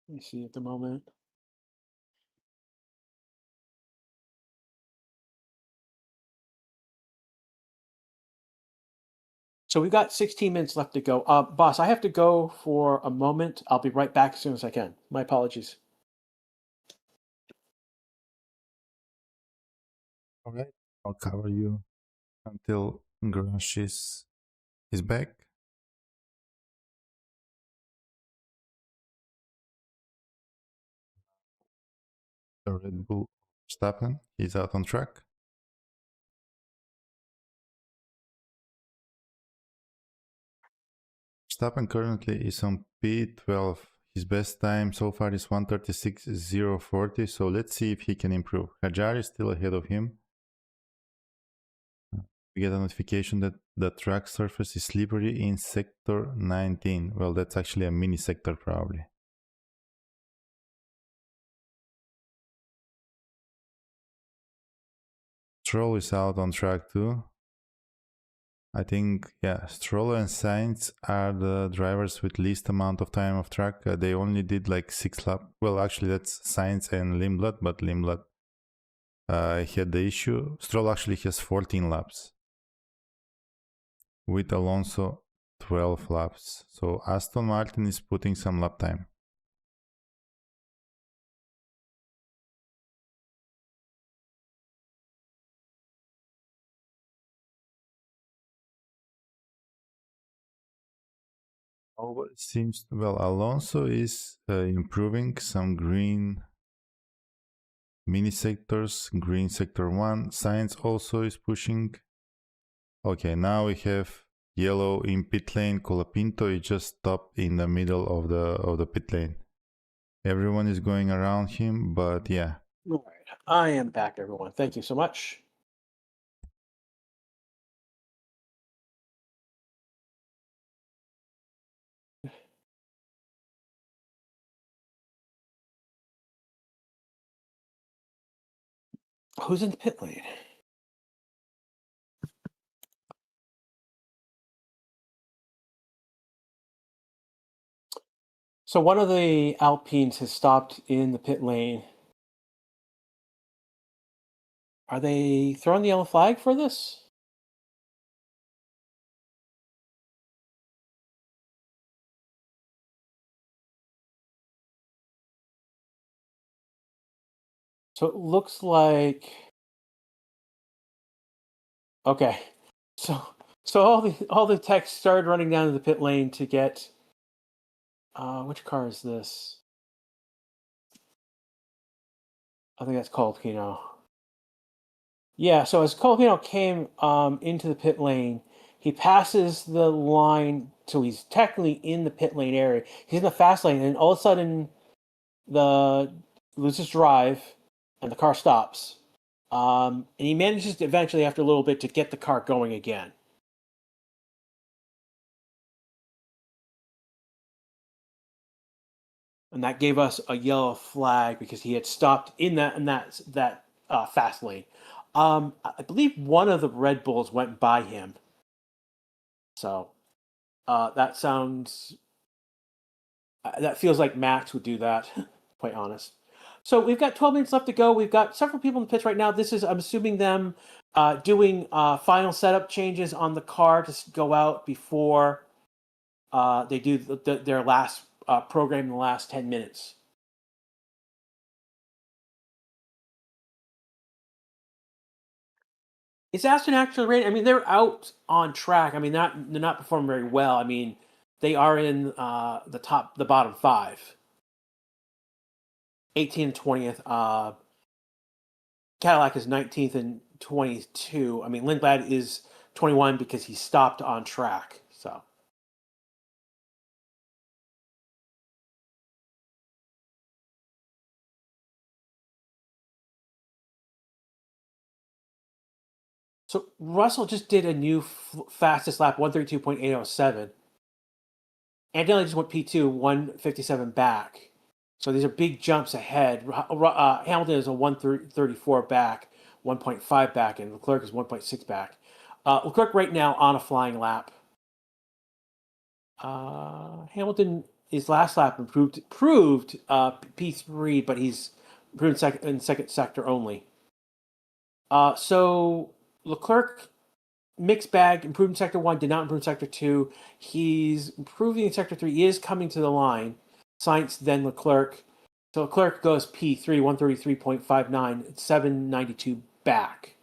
Let me see at the moment. So we've got 16 minutes left to go. Boss, I have to go for a moment. I'll be right back as soon as I can. My apologies. All right, I'll cover you until Grush is back. The Red Bull Verstappen, he's out on track. Verstappen currently is on P12. His best time so far is 1:36.040, so let's see if he can improve. Hajar is still ahead of him. We get a notification that the track surface is slippery in sector 19. Well, that's actually a mini sector probably. Stroll is out on track too. I think, yeah, Stroll and Sainz are the drivers with least amount of time of track. They only did like 6 laps. Well, actually, that's Sainz and Limblad, but Limblad had the issue. Stroll actually has 14 laps. With Alonso, 12 laps. So Aston Martin is putting some lap time. Oh, it seems, well, Alonso is improving some green mini sectors, green sector 1. Sainz also is pushing. Okay, now we have yellow in pit lane. Colapinto is just stopped in the middle of the pit lane. Everyone is going around him, but yeah. All right, I am back, everyone. Thank you so much. Who's in the pit lane? So one of the Alpines has stopped in the pit lane. Are they throwing the yellow flag for this? So it looks like, okay. So all the techs started running down to the pit lane to get which car is this? I think that's Colapino. Yeah, so as Colapino came into the pit lane, he passes the line, so he's technically in the pit lane area. He's in the fast lane, and all of a sudden, the loses drive, and the car stops. And he manages to eventually, after a little bit, to get the car going again. And that gave us a yellow flag because he had stopped in that fast lane. I believe one of the Red Bulls went by him. So that sounds that feels like Max would do that. Quite honest. So we've got 12 minutes left to go. We've got several people in the pitch right now. This is, I'm assuming, them doing final setup changes on the car to go out before they do their last program in the last 10 minutes. Is Aston actually rated? I mean, they're out on track. I mean, they're not performing very well. I mean, they are in the bottom five. 18th and 20th. Cadillac is 19th and 22. I mean, Lindblad is 21 because he stopped on track. So Russell just did a new fastest lap, 132.807. Antonelli just went P2, 157 back. So these are big jumps ahead. Hamilton is a 134 back, 1.5 back, and Leclerc is 1.6 back. Leclerc right now on a flying lap. Hamilton, his last lap proved P3, but he's improved in second sector only. So Leclerc, mixed bag, improved in sector 1, did not improve in sector 2. He's improving in sector 3. He is coming to the line. Sainz, then Leclerc. So Leclerc goes P3, 133.59, 792 back.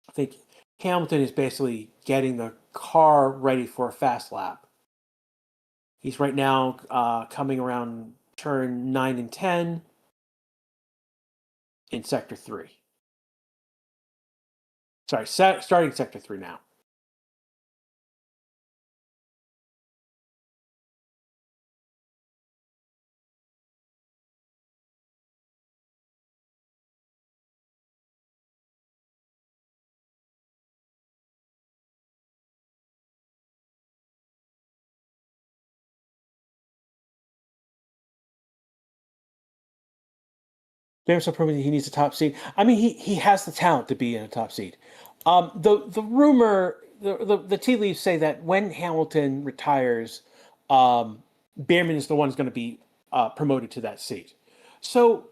I think Hamilton is basically getting the car ready for a fast lap. He's right now coming around turn 9 and 10 in sector 3. Sorry, starting sector 3 now. Jameson proving he needs a top seed. I mean, he has the talent to be in a top seed. The rumor, the tea leaves say that when Hamilton retires, Behrman is the one who's going to be promoted to that seat. So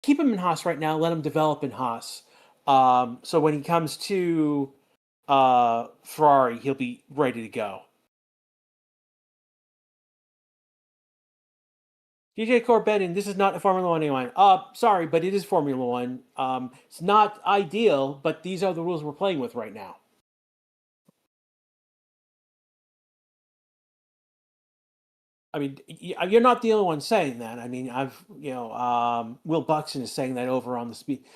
keep him in Haas right now. Let him develop in Haas. So when he comes to Ferrari, he'll be ready to go. DJ Corbett, and this is not a Formula One anyone. Sorry, but it is Formula One. It's not ideal, but these are the rules we're playing with right now. I mean, you're not the only one saying that. I mean, Will Buxton is saying that over on the Speed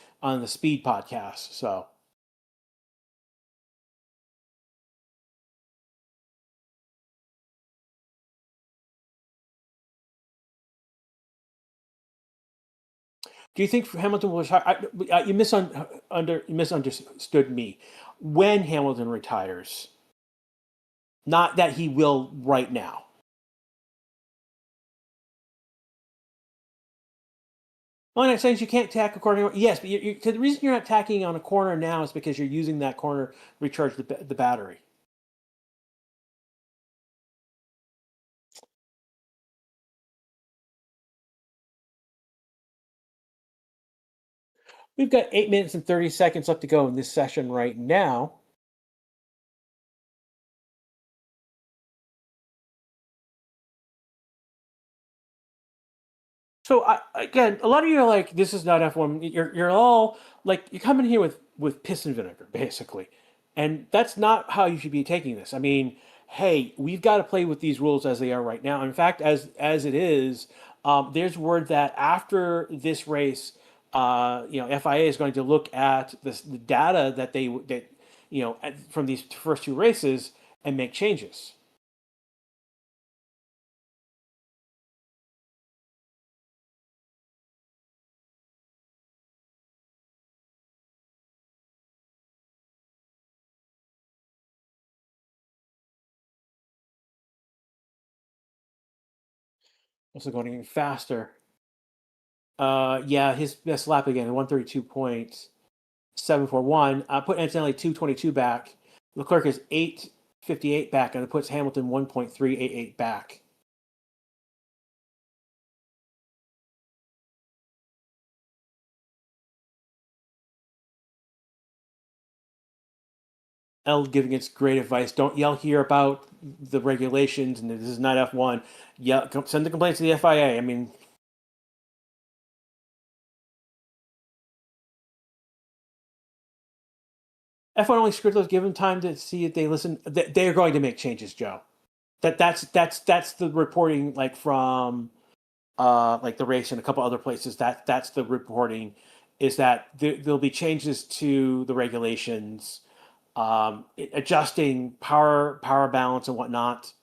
podcast. So, do you think Hamilton will retire? You misunderstood me. When Hamilton retires, not that he will right now. Well, I'm saying you can't tack a corner. Yes, but the reason you're not tacking on a corner now is because you're using that corner to recharge the battery. We've got 8 minutes and 30 seconds left to go in this session right now. So again, a lot of you are like, "This is not F1." You're all like, you're coming here with piss and vinegar, basically, and that's not how you should be taking this. I mean, hey, we've got to play with these rules as they are right now. In fact, as it is, there's word that after this race, FIA is going to look at the data from these first two races and make changes. Also going even faster. Yeah, his best lap again, 132.741. Put Antonelli 222 back. Leclerc is 858 back, and it puts Hamilton 1.388 back. L giving its great advice. Don't yell here about the regulations, and this is not F1. Yeah, send the complaints to the FIA. I mean, F1 only scripters give them time to see if they listen. They are going to make changes, Joe. That's the reporting, like from like the race and a couple other places. That's the reporting, is that there'll be changes to the regulations, adjusting power balance and whatnot.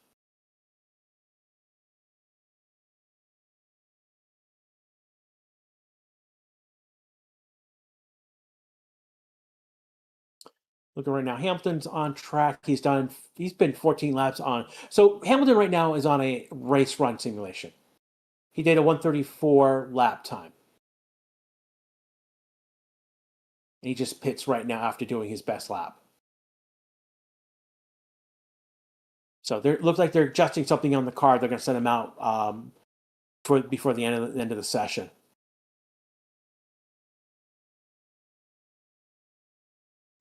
Looking right now, Hamilton's on track. He's been 14 laps on. So Hamilton right now is on a race run simulation. He did a 134 lap time. And he just pits right now after doing his best lap. So it looks like they're adjusting something on the car. They're going to send him out before the end of the session.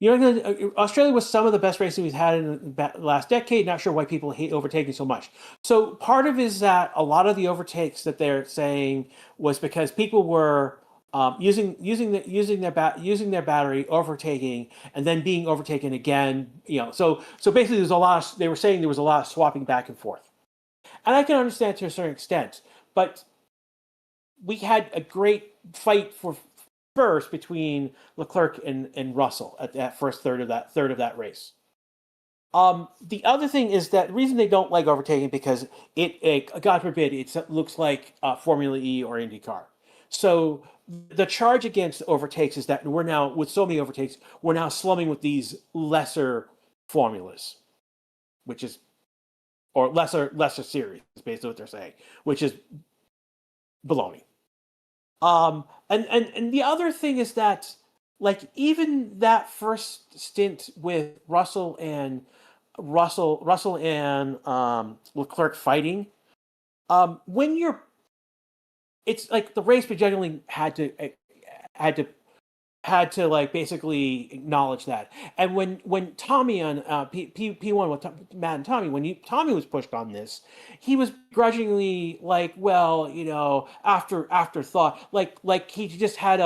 Australia was some of the best racing we've had in the last decade. Not sure why people hate overtaking so much. So part of it is that a lot of the overtakes that they're saying was because people were using their battery, overtaking, and then being overtaken again. So basically, they were saying there was a lot of swapping back and forth, and I can understand to a certain extent, but we had a great fight for first between Leclerc and Russell at that first third of that race. The other thing is that the reason they don't like overtaking, because God forbid, it looks like Formula E or IndyCar. So the charge against overtakes is that we're now, with so many overtakes, we're now slumming with these lesser formulas, which is, or lesser series, is basically what they're saying, which is baloney. And the other thing is that like even that first stint with Russell and Leclerc fighting, when you're, it's like the race genuinely had to had to like basically acknowledge that. And when Tommy on P1 with Matt and Tommy, when Tommy was pushed on this, he was grudgingly like, well, afterthought, like he just had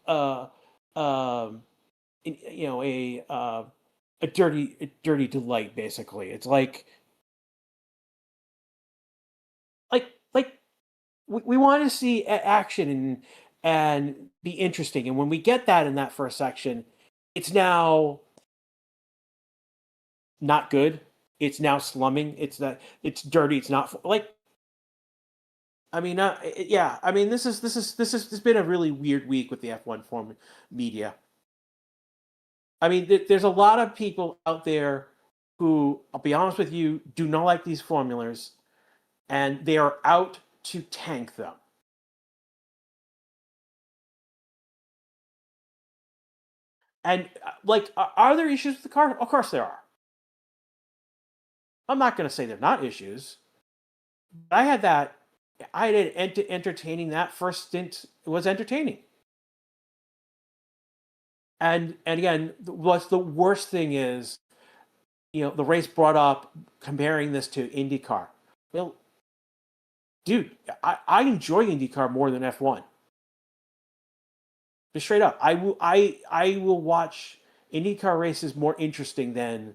um you know a dirty delight. Basically, it's like we want to see action and be interesting. And when we get that in that first section, it's now not good. It's now slumming. It's dirty. It's not like, I mean, yeah. I mean, this has been a really weird week with the F1 form media. I mean, there's a lot of people out there who, I'll be honest with you, do not like these formulas, and they are out to tank them. And like, are there issues with the car? Of course there are. I'm not going to say they're not issues. I had that. I had entertaining that first stint was entertaining. And again, what's the worst thing is, the race brought up comparing this to IndyCar. Well, dude, I enjoy IndyCar more than F1. Just straight up, I will watch IndyCar races more interesting than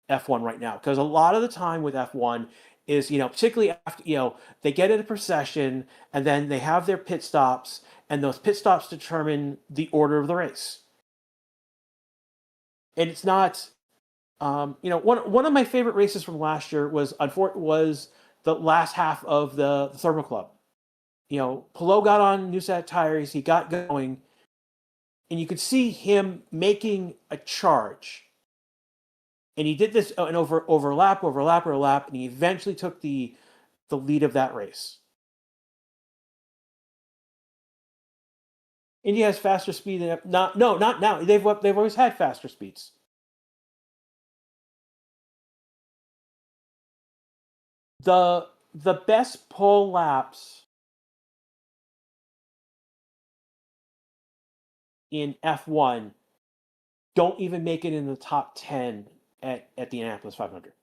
F1 right now, because a lot of the time with F1 is, particularly after, they get in a procession and then they have their pit stops, and those pit stops determine the order of the race. And it's not, one of my favorite races from last year was the last half of the Thermal Club. Pelot got on new set tires, he got going, and you could see him making a charge. And he did this and overlap, and he eventually took the lead of that race. India has faster speed than not now. They've always had faster speeds. The best pole laps in F1 don't even make it in the top 10 at the Indianapolis 500.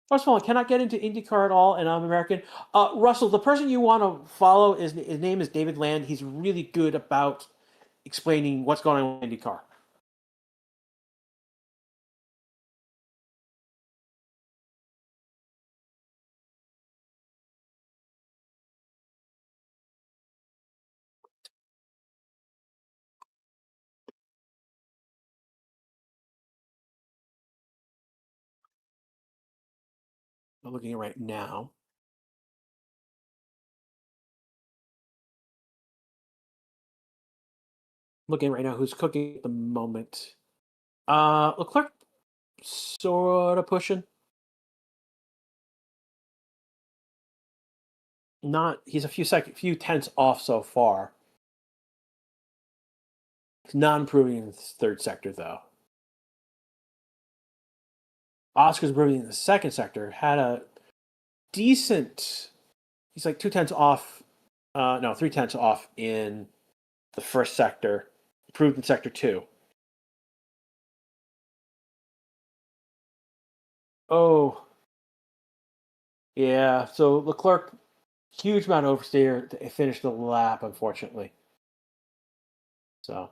First of all, I cannot get into IndyCar at all, and I'm American. Russell, the person you want to follow, his name is David Land. He's really good about explaining what's going on with IndyCar. I'm looking at it right now. Looking right now who's cooking at the moment. Leclerc sort of pushing. Not He's a few tenths off so far. He's not improving in the third sector though. Oscar's improving in the second sector. Had a decent. He's like 2 tenths off. No, 3 tenths off in the first sector. Improved in sector 2. Oh, yeah. So Leclerc, huge amount of oversteer to finish the lap, unfortunately. So,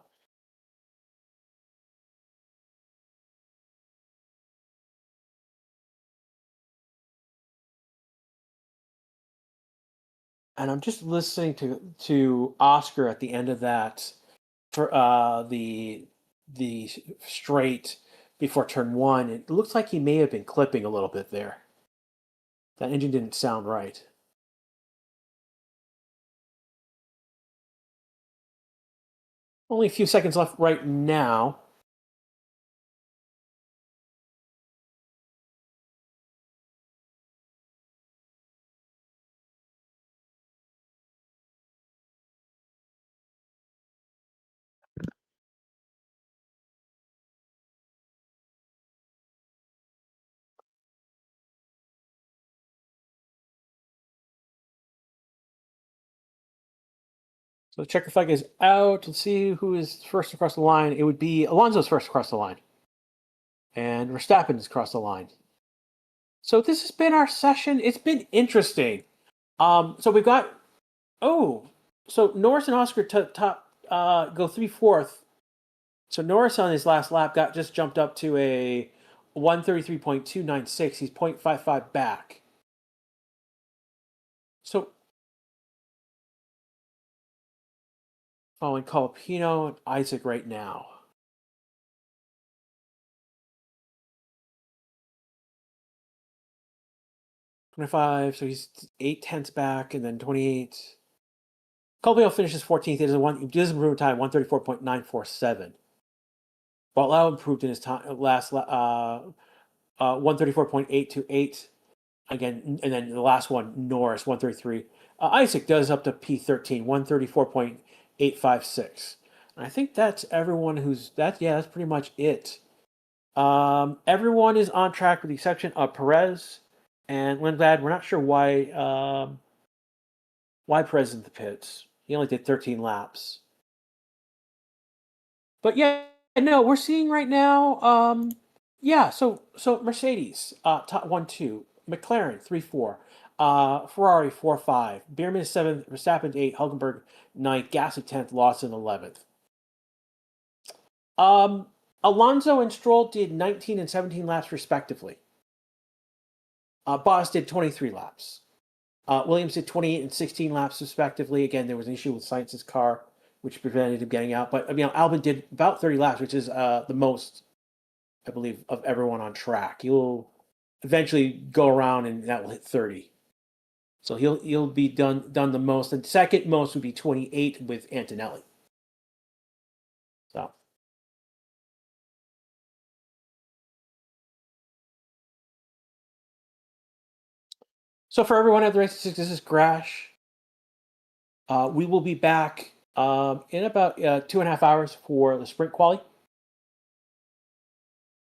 and I'm just listening to Oscar at the end of that for the straight before turn one. It looks like he may have been clipping a little bit there. That engine didn't sound right. Only a few seconds left right now. So the checker flag is out. Let's see who is first across the line. It would be Alonso's first across the line. And Verstappen is across the line. So this has been our session. It's been interesting. So we've got so Norris and Oscar go 3/4. So Norris on his last lap just jumped up to a 133.296. He's 0.55 back. So following Colapino and Isaac right now. $25, so he's 0.8 back, and then 28. Colapino finishes 14th. He does improve in time, 134.947. Bartlau improved in his time last 134.828. Again, and then the last one, Norris, 133. Isaac does up to P13, 134.856. And I think that's everyone that's pretty much it. Everyone is on track with the exception of Perez and Lindblad. We're not sure why Perez in the pits. He only did 13 laps. But yeah, no, we're seeing right now, so Mercedes, top 1-2, McLaren 3-4, Ferrari 4-5, Bierman 7th, Verstappen 8th, Hulkenberg 9th, Gasly 10th, Lawson 11th. Alonso and Stroll did 19 and 17 laps respectively. Bottas did 23 laps. Williams did 28 and 16 laps respectively. Again, there was an issue with Sainz's car, which prevented him getting out. But Albon did about 30 laps, which is the most, I believe, of everyone on track. He'll eventually go around and that will hit 30. So he'll be done the most. And second most would be 28 with Antonelli. So for everyone at the Race 6, this is Grash. We will be back in about 2.5 hours for the sprint quali.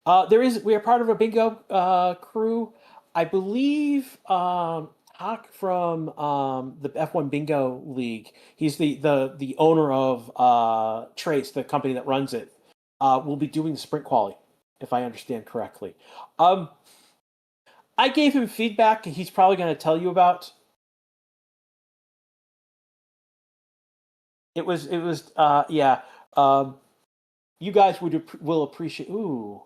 We are part of a bingo crew. I believe Hawk from the F1 Bingo League. He's the owner of Trace, the company that runs it. Will be doing the sprint quali, if I understand correctly. I gave him feedback he's probably going to tell you about. It was yeah. You guys will appreciate. Ooh,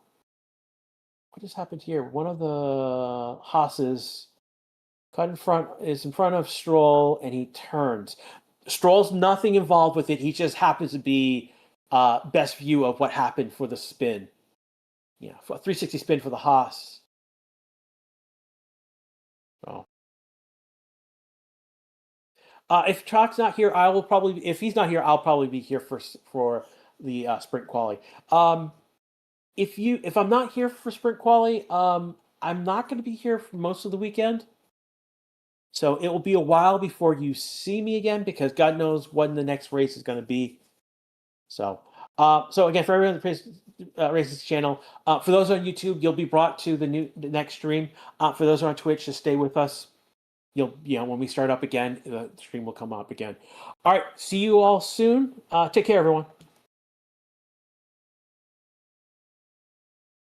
what just happened here? One of the Haas's is in front of Stroll, and he turns. Stroll's nothing involved with it. He just happens to be best view of what happened for the spin. Yeah, for a 360 spin for the Haas. Oh. If Chalk's not here, if he's not here, I'll probably be here for the sprint quali. If I'm not here for sprint quali, I'm not going to be here for most of the weekend. So it will be a while before you see me again, because God knows when the next race is going to be. So again, for everyone that races channel, for those on YouTube, you'll be brought to the next stream. For those on Twitch, just stay with us. When we start up again, the stream will come up again. All right, see you all soon. Take care, everyone.